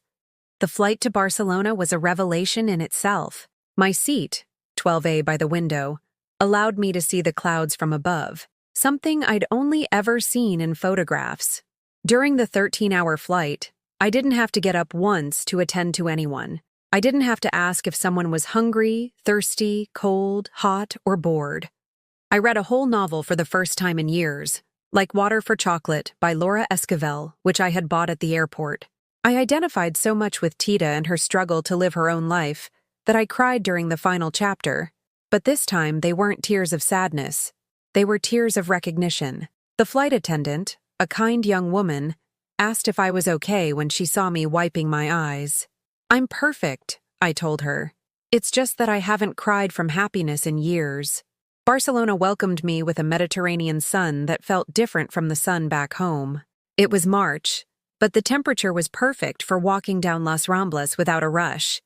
The flight to Barcelona was a revelation in itself. My seat, 12A by the window, allowed me to see the clouds from above, something I'd only ever seen in photographs. During the 13-hour flight, I didn't have to get up once to attend to anyone. I didn't have to ask if someone was hungry, thirsty, cold, hot, or bored. I read a whole novel for the first time in years, like Water for Chocolate by Laura Esquivel, which I had bought at the airport. I identified so much with Tita and her struggle to live her own life that I cried during the final chapter. But this time, they weren't tears of sadness. They were tears of recognition. The flight attendant, a kind young woman, asked if I was okay when she saw me wiping my eyes. I'm perfect, I told her. It's just that I haven't cried from happiness in years. Barcelona welcomed me with a Mediterranean sun that felt different from the sun back home. It was March, but the temperature was perfect for walking down Las Ramblas without a rush,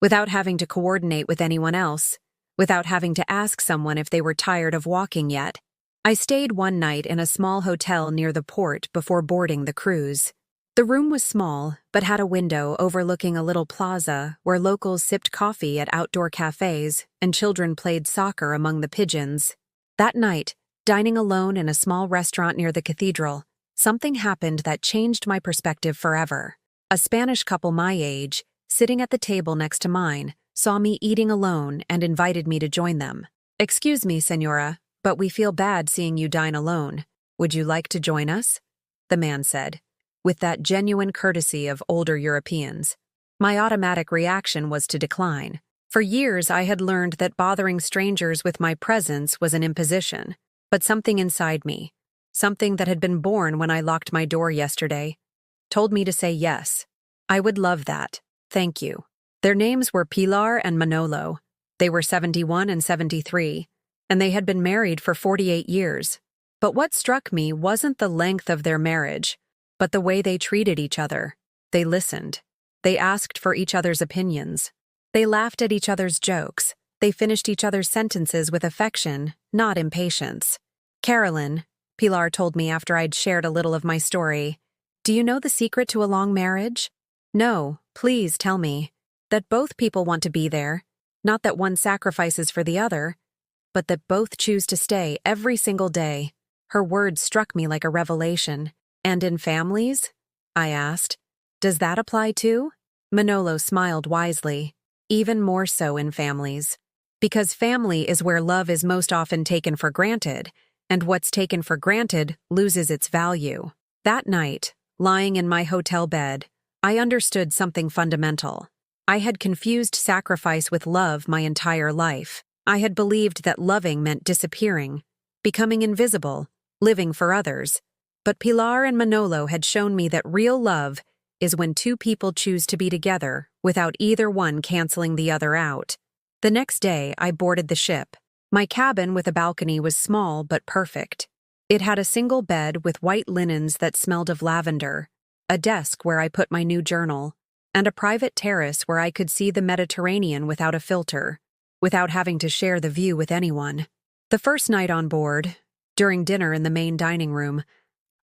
without having to coordinate with anyone else, without having to ask someone if they were tired of walking yet. I stayed one night in a small hotel near the port before boarding the cruise. The room was small, but had a window overlooking a little plaza where locals sipped coffee at outdoor cafes and children played soccer among the pigeons. That night, Dining alone in a small restaurant near the cathedral, something happened that changed my perspective forever. A Spanish couple my age, sitting at the table next to mine, saw me eating alone and invited me to join them. "Excuse me, senora, but we feel bad seeing you dine alone. Would you like to join us?" the man said, with that genuine courtesy of older Europeans. My automatic reaction was to decline. For years, I had learned that bothering strangers with my presence was an imposition, but something inside me, something that had been born when I locked my door yesterday, told me to say yes. I would love that. Thank you. Their names were Pilar and Manolo. They were 71 and 73, and they had been married for 48 years. But what struck me wasn't the length of their marriage, but the way they treated each other. They listened. They asked for each other's opinions. They laughed at each other's jokes. They finished each other's sentences with affection, not impatience. "Carolyn," Pilar told me after I'd shared a little of my story, "do you know the secret to a long marriage?" "No, please tell me." "That both people want to be there, not that one sacrifices for the other, but that both choose to stay every single day." Her words struck me like a revelation. "And in families?" I asked. "Does that apply too?" Manolo smiled wisely. "Even more so in families. Because family is where love is most often taken for granted, and what's taken for granted loses its value." That night, lying in my hotel bed, I understood something fundamental. I had confused sacrifice with love my entire life. I had believed that loving meant disappearing, becoming invisible, living for others. But Pilar and Manolo had shown me that real love is when two people choose to be together without either one canceling the other out. The next day, I boarded the ship. My cabin with a balcony was small but perfect. It had a single bed with white linens that smelled of lavender, a desk where I put my new journal, and a private terrace where I could see the Mediterranean without a filter, without having to share the view with anyone. The first night on board, during dinner in the main dining room,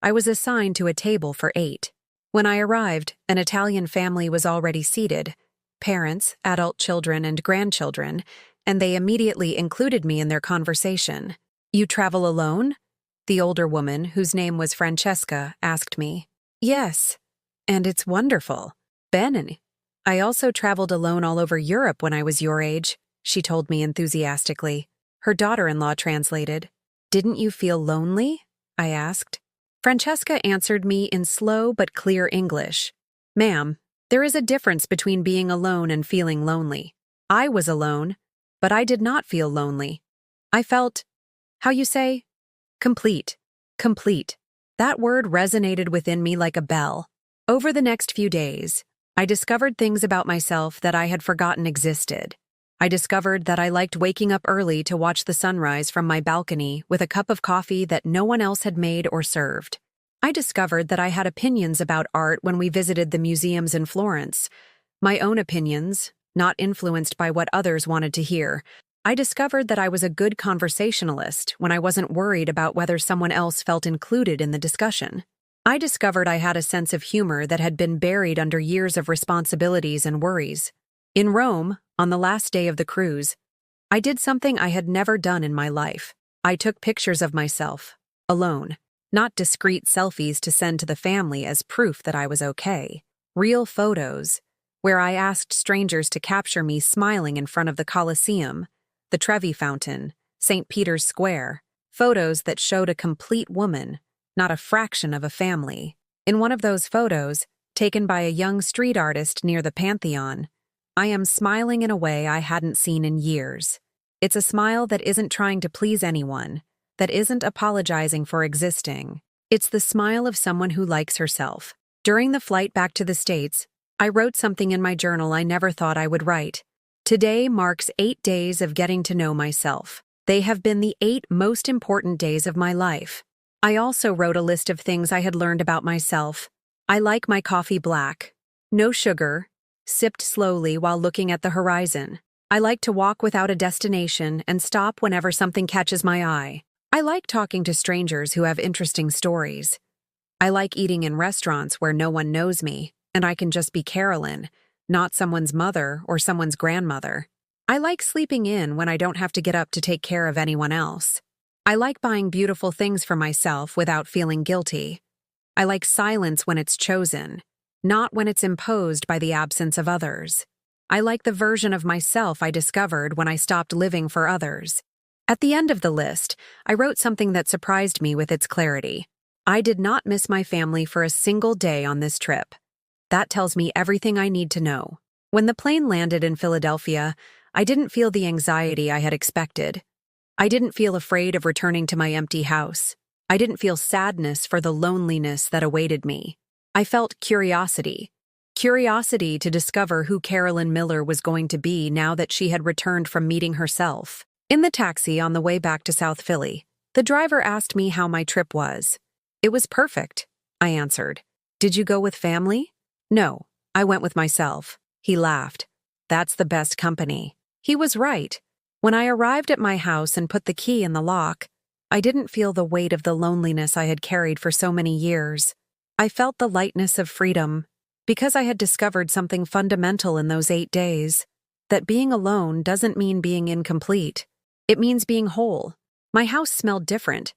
I was assigned to a table for 8. When I arrived, an Italian family was already seated, parents, adult children, and grandchildren, and they immediately included me in their conversation. "You travel alone?" the older woman, whose name was Francesca, asked me. "Yes, and it's wonderful. Ben, I also traveled alone all over Europe when I was your age," she told me enthusiastically. Her daughter-in-law translated. "Didn't you feel lonely?" I asked. Francesca answered me in slow but clear English. "Ma'am, there is a difference between being alone and feeling lonely. I was alone, but I did not feel lonely. I felt, how you say? Complete. Complete." That word resonated within me like a bell. Over the next few days, I discovered things about myself that I had forgotten existed. I discovered that I liked waking up early to watch the sunrise from my balcony with a cup of coffee that no one else had made or served. I discovered that I had opinions about art when we visited the museums in Florence. My own opinions, not influenced by what others wanted to hear. I discovered that I was a good conversationalist when I wasn't worried about whether someone else felt included in the discussion. I discovered I had a sense of humor that had been buried under years of responsibilities and worries. In Rome, on the last day of the cruise, I did something I had never done in my life. I took pictures of myself, alone, not discreet selfies to send to the family as proof that I was okay. Real photos, where I asked strangers to capture me smiling in front of the Colosseum, the Trevi Fountain, St. Peter's Square, photos that showed a complete woman, not a fraction of a family. In one of those photos, taken by a young street artist near the Pantheon, I am smiling in a way I hadn't seen in years. It's a smile that isn't trying to please anyone, that isn't apologizing for existing. It's the smile of someone who likes herself. During the flight back to the States, I wrote something in my journal I never thought I would write. Today marks 8 days of getting to know myself. They have been the 8 most important days of my life. I also wrote a list of things I had learned about myself. I like my coffee black. No sugar. Sipped slowly while looking at the horizon. I like to walk without a destination and stop whenever something catches my eye. I like talking to strangers who have interesting stories. I like eating in restaurants where no one knows me, and I can just be Carolyn, not someone's mother or someone's grandmother. I like sleeping in when I don't have to get up to take care of anyone else. I like buying beautiful things for myself without feeling guilty. I like silence when it's chosen, not when it's imposed by the absence of others. I like the version of myself I discovered when I stopped living for others. At the end of the list, I wrote something that surprised me with its clarity. I did not miss my family for a single day on this trip. That tells me everything I need to know. When the plane landed in Philadelphia, I didn't feel the anxiety I had expected. I didn't feel afraid of returning to my empty house. I didn't feel sadness for the loneliness that awaited me. I felt curiosity. Curiosity to discover who Carolyn Miller was going to be now that she had returned from meeting herself. In the taxi on the way back to South Philly, the driver asked me how my trip was. It was perfect, I answered. Did you go with family? No, I went with myself. He laughed. That's the best company. He was right. When I arrived at my house and put the key in the lock, I didn't feel the weight of the loneliness I had carried for so many years. I felt the lightness of freedom, because I had discovered something fundamental in those 8 days, that being alone doesn't mean being incomplete. It means being whole. My house smelled different.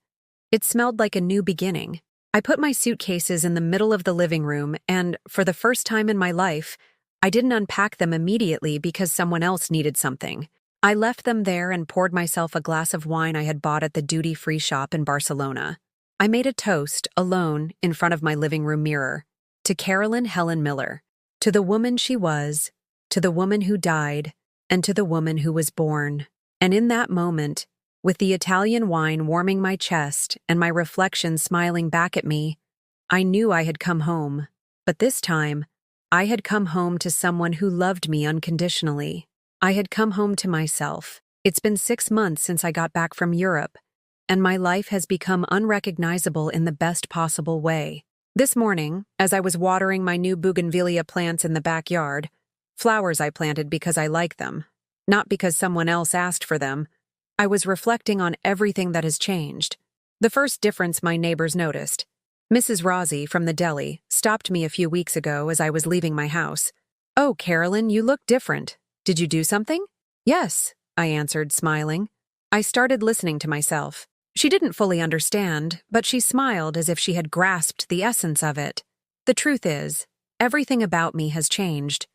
It smelled like a new beginning. I put my suitcases in the middle of the living room, and, for the first time in my life, I didn't unpack them immediately because someone else needed something. I left them there and poured myself a glass of wine I had bought at the duty-free shop in Barcelona. I made a toast, alone, in front of my living room mirror, to Carolyn Helen Miller, to the woman she was, to the woman who died, and to the woman who was born. And in that moment, with the Italian wine warming my chest and my reflection smiling back at me, I knew I had come home. But this time, I had come home to someone who loved me unconditionally. I had come home to myself. It's been 6 months since I got back from Europe, and my life has become unrecognizable in the best possible way. This morning, as I was watering my new bougainvillea plants in the backyard, flowers I planted because I like them, not because someone else asked for them, I was reflecting on everything that has changed. The first difference my neighbors noticed. Mrs. Rossi from the deli stopped me a few weeks ago as I was leaving my house. "Oh, Carolyn, you look different. Did you do something?" "Yes," I answered, smiling. I started listening to myself. She didn't fully understand, but she smiled as if she had grasped the essence of it. The truth is, everything about me has changed.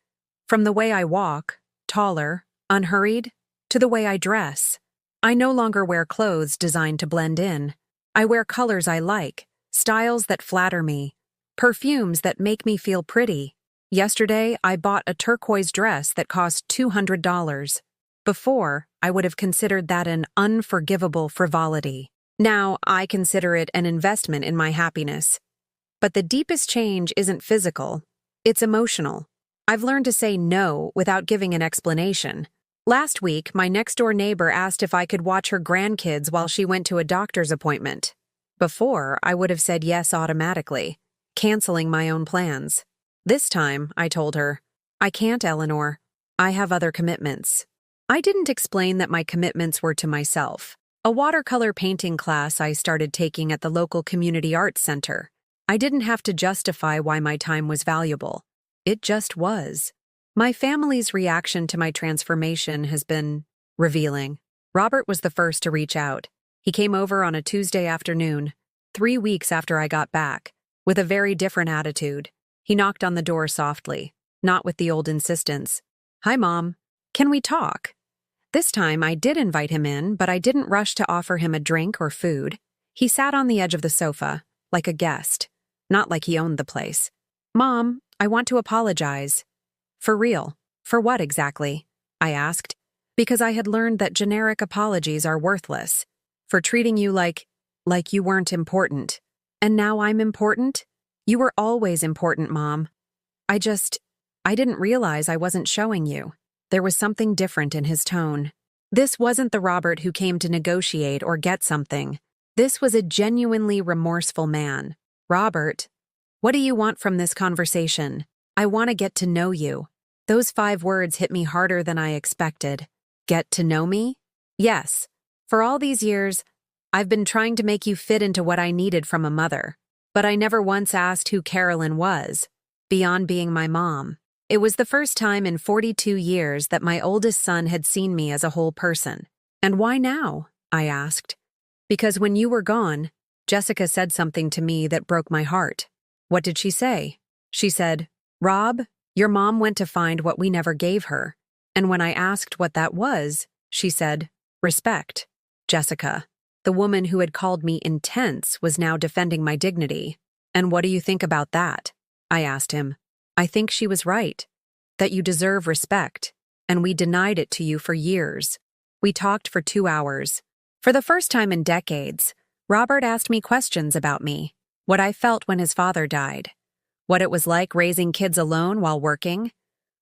From the way I walk, taller, unhurried, to the way I dress. I no longer wear clothes designed to blend in. I wear colors I like, styles that flatter me, perfumes that make me feel pretty. Yesterday, I bought a turquoise dress that cost $200. Before, I would have considered that an unforgivable frivolity. Now, I consider it an investment in my happiness. But the deepest change isn't physical, it's emotional. I've learned to say no without giving an explanation. Last week, my next-door neighbor asked if I could watch her grandkids while she went to a doctor's appointment. Before, I would have said yes automatically, canceling my own plans. This time, I told her, "I can't, Eleanor. I have other commitments." I didn't explain that my commitments were to myself. A watercolor painting class I started taking at the local community arts center. I didn't have to justify why my time was valuable. It just was. My family's reaction to my transformation has been revealing. Robert was the first to reach out. He came over on a Tuesday afternoon, 3 weeks after I got back, with a very different attitude. He knocked on the door softly, not with the old insistence. "Hi, Mom. Can we talk?" This time I did invite him in, but I didn't rush to offer him a drink or food. He sat on the edge of the sofa, like a guest, not like he owned the place. "Mom, I want to apologize." "For real? For what exactly?" I asked, because I had learned that generic apologies are worthless. "For treating you like you weren't important. And now I'm important? You were always important, Mom. I didn't realize I wasn't showing you." There was something different in his tone. This wasn't the Robert who came to negotiate or get something. This was a genuinely remorseful man. "Robert, what do you want from this conversation? I want to get to know you." Those 5 words hit me harder than I expected. Get to know me? Yes. For all these years, I've been trying to make you fit into what I needed from a mother. But I never once asked who Carolyn was, beyond being my mom. It was the first time in 42 years that my oldest son had seen me as a whole person. "And why now?" I asked. Because when you were gone, Jessica said something to me that broke my heart. What did she say? She said, "Rob, your mom went to find what we never gave her." And when I asked what that was, she said, "Respect." Jessica, the woman who had called me intense, was now defending my dignity. "And what do you think about that?" I asked him. "I think she was right. That you deserve respect, and we denied it to you for years." We talked for 2 hours. For the first time in decades, Robert asked me questions about me, what I felt when his father died, what it was like raising kids alone while working,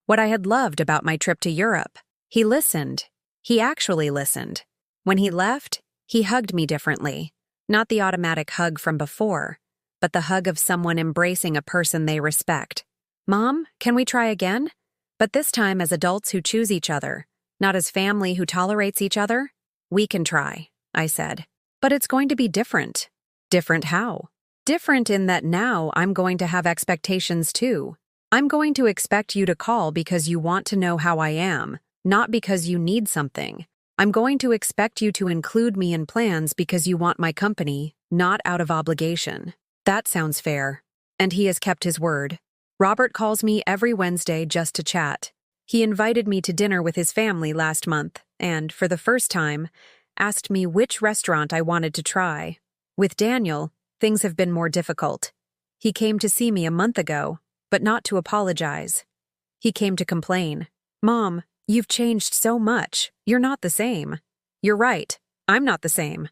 what I had loved about my trip to Europe. He listened. He actually listened. When he left, he hugged me differently. Not the automatic hug from before, but the hug of someone embracing a person they respect. "Mom, can we try again? But this time as adults who choose each other, not as family who tolerates each other?" "We can try," I said. "But it's going to be different." "Different how?" "Different in that now I'm going to have expectations too. I'm going to expect you to call because you want to know how I am, not because you need something. I'm going to expect you to include me in plans because you want my company, not out of obligation." That sounds fair. And he has kept his word. Robert calls me every Wednesday just to chat. He invited me to dinner with his family last month and, for the first time, asked me which restaurant I wanted to try. With Daniel, things have been more difficult. He came to see me a month ago, but not to apologize. He came to complain. "Mom, you've changed so much. You're not the same." "You're right. I'm not the same."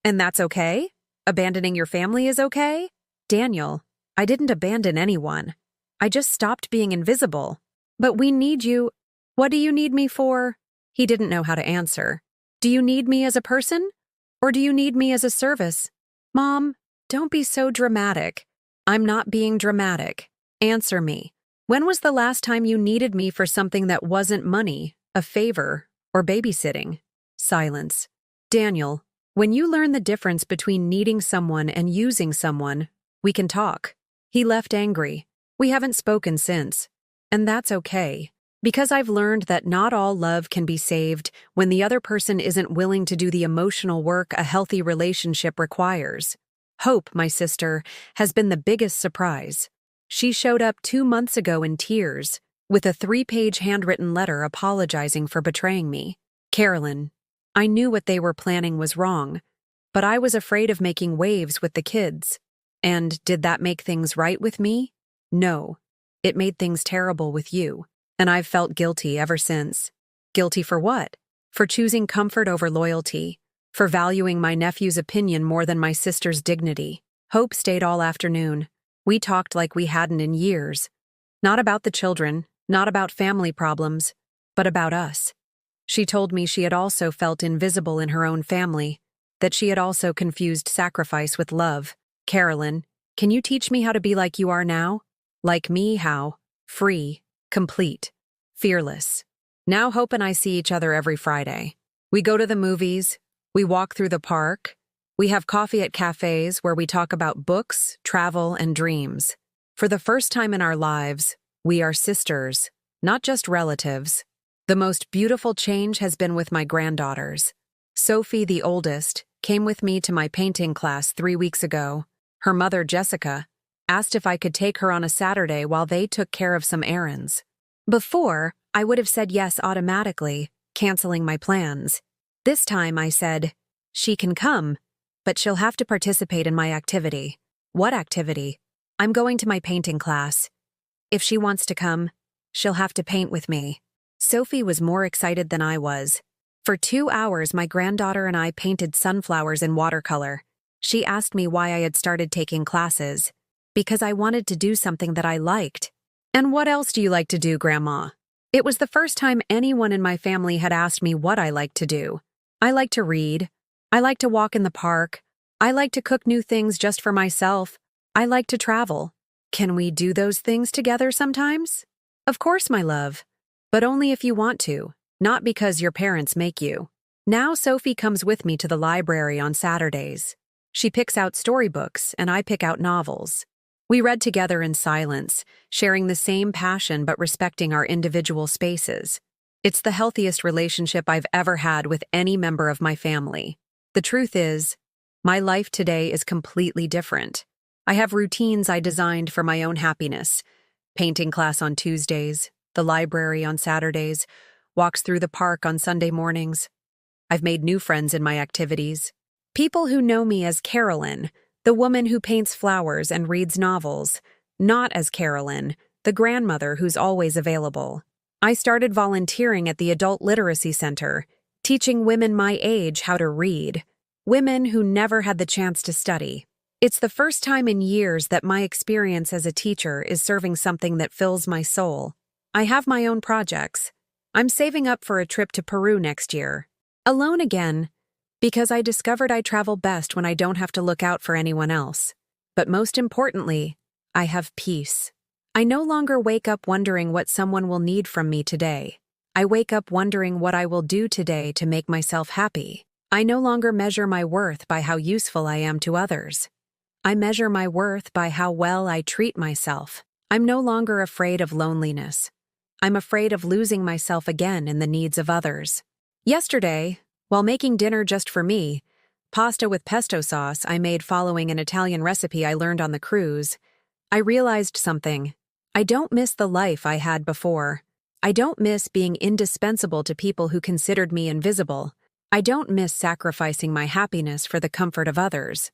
"And that's okay? Abandoning your family is okay?" "Daniel, I didn't abandon anyone. I just stopped being invisible." "But we need you." "What do you need me for?" He didn't know how to answer. "Do you need me as a person? Or do you need me as a service?" "Mom, don't be so dramatic." "I'm not being dramatic. Answer me. When was the last time you needed me for something that wasn't money, a favor, or babysitting?" Silence. "Daniel, when you learn the difference between needing someone and using someone, we can talk." He left angry. We haven't spoken since. And that's okay. Because I've learned that not all love can be saved when the other person isn't willing to do the emotional work a healthy relationship requires. Hope, my sister, has been the biggest surprise. She showed up 2 months ago in tears, with a 3-page handwritten letter apologizing for betraying me. "Carolyn, I knew what they were planning was wrong, but I was afraid of making waves with the kids. And did that make things right with me? No. It made things terrible with you. And I've felt guilty ever since." "Guilty for what?" "For choosing comfort over loyalty, for valuing my nephew's opinion more than my sister's dignity." Hope stayed all afternoon. We talked like we hadn't in years. Not about the children, not about family problems, but about us. She told me she had also felt invisible in her own family, that she had also confused sacrifice with love. "Carolyn, can you teach me how to be like you are now? Like me, how? Free, complete, fearless." Now Hope and I see each other every Friday. We go to the movies, we walk through the park, we have coffee at cafes where we talk about books, travel, and dreams. For the first time in our lives, we are sisters, not just relatives. The most beautiful change has been with my granddaughters. Sophie, the oldest, came with me to my painting class 3 weeks ago. Her mother, Jessica, asked if I could take her on a Saturday while they took care of some errands. Before, I would have said yes automatically, canceling my plans. This time I said, "She can come, but she'll have to participate in my activity." "What activity?" "I'm going to my painting class. If she wants to come, she'll have to paint with me." Sophie was more excited than I was. For 2 hours, my granddaughter and I painted sunflowers in watercolor. She asked me why I had started taking classes. Because I wanted to do something that I liked. "And what else do you like to do, Grandma?" It was the first time anyone in my family had asked me what I liked to do. I like to read. I like to walk in the park. I like to cook new things just for myself. I like to travel. "Can we do those things together sometimes?" "Of course, my love. But only if you want to, not because your parents make you." Now Sophie comes with me to the library on Saturdays. She picks out storybooks and I pick out novels. We read together in silence, sharing the same passion but respecting our individual spaces. It's the healthiest relationship I've ever had with any member of my family. The truth is, My life today is completely different. I have routines I designed for my own happiness. Painting class on Tuesdays, the library on Saturdays, walks through the park on Sunday mornings. I've made new friends in my activities. People who know me as Carolyn, the woman who paints flowers and reads novels, not as Carolyn, the grandmother who's always available. I started volunteering at the Adult Literacy Center, teaching women my age how to read, women who never had the chance to study. It's the first time in years that my experience as a teacher is serving something that fills my soul. I have my own projects. I'm saving up for a trip to Peru next year. Alone again, because I discovered I travel best when I don't have to look out for anyone else. But most importantly, I have peace. I no longer wake up wondering what someone will need from me today. I wake up wondering what I will do today to make myself happy. I no longer measure my worth by how useful I am to others. I measure my worth by how well I treat myself. I'm no longer afraid of loneliness. I'm afraid of losing myself again in the needs of others. Yesterday, while making dinner just for me, pasta with pesto sauce I made following an Italian recipe I learned on the cruise, I realized something. I don't miss the life I had before. I don't miss being indispensable to people who considered me invisible. I don't miss sacrificing my happiness for the comfort of others.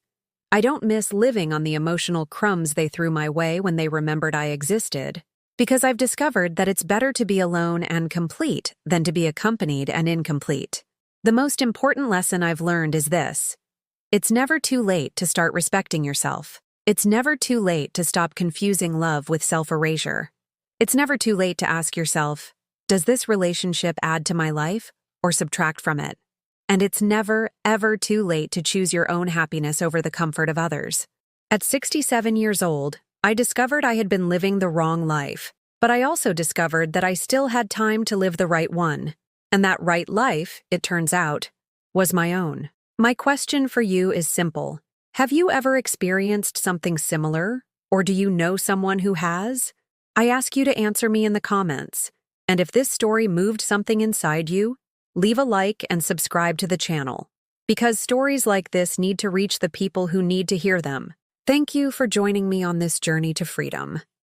I don't miss living on the emotional crumbs they threw my way when they remembered I existed, because I've discovered that it's better to be alone and complete than to be accompanied and incomplete. The most important lesson I've learned is this: it's never too late to start respecting yourself. It's never too late to stop confusing love with self-erasure. It's never too late to ask yourself, does this relationship add to my life or subtract from it? And it's never, ever too late to choose your own happiness over the comfort of others. At 67 years old, I discovered I had been living the wrong life, but I also discovered that I still had time to live the right one. And that right life, it turns out, was my own. My question for you is simple. Have you ever experienced something similar, or do you know someone who has? I ask you to answer me in the comments. And if this story moved something inside you, leave a like and subscribe to the channel, because stories like this need to reach the people who need to hear them. Thank you for joining me on this journey to freedom.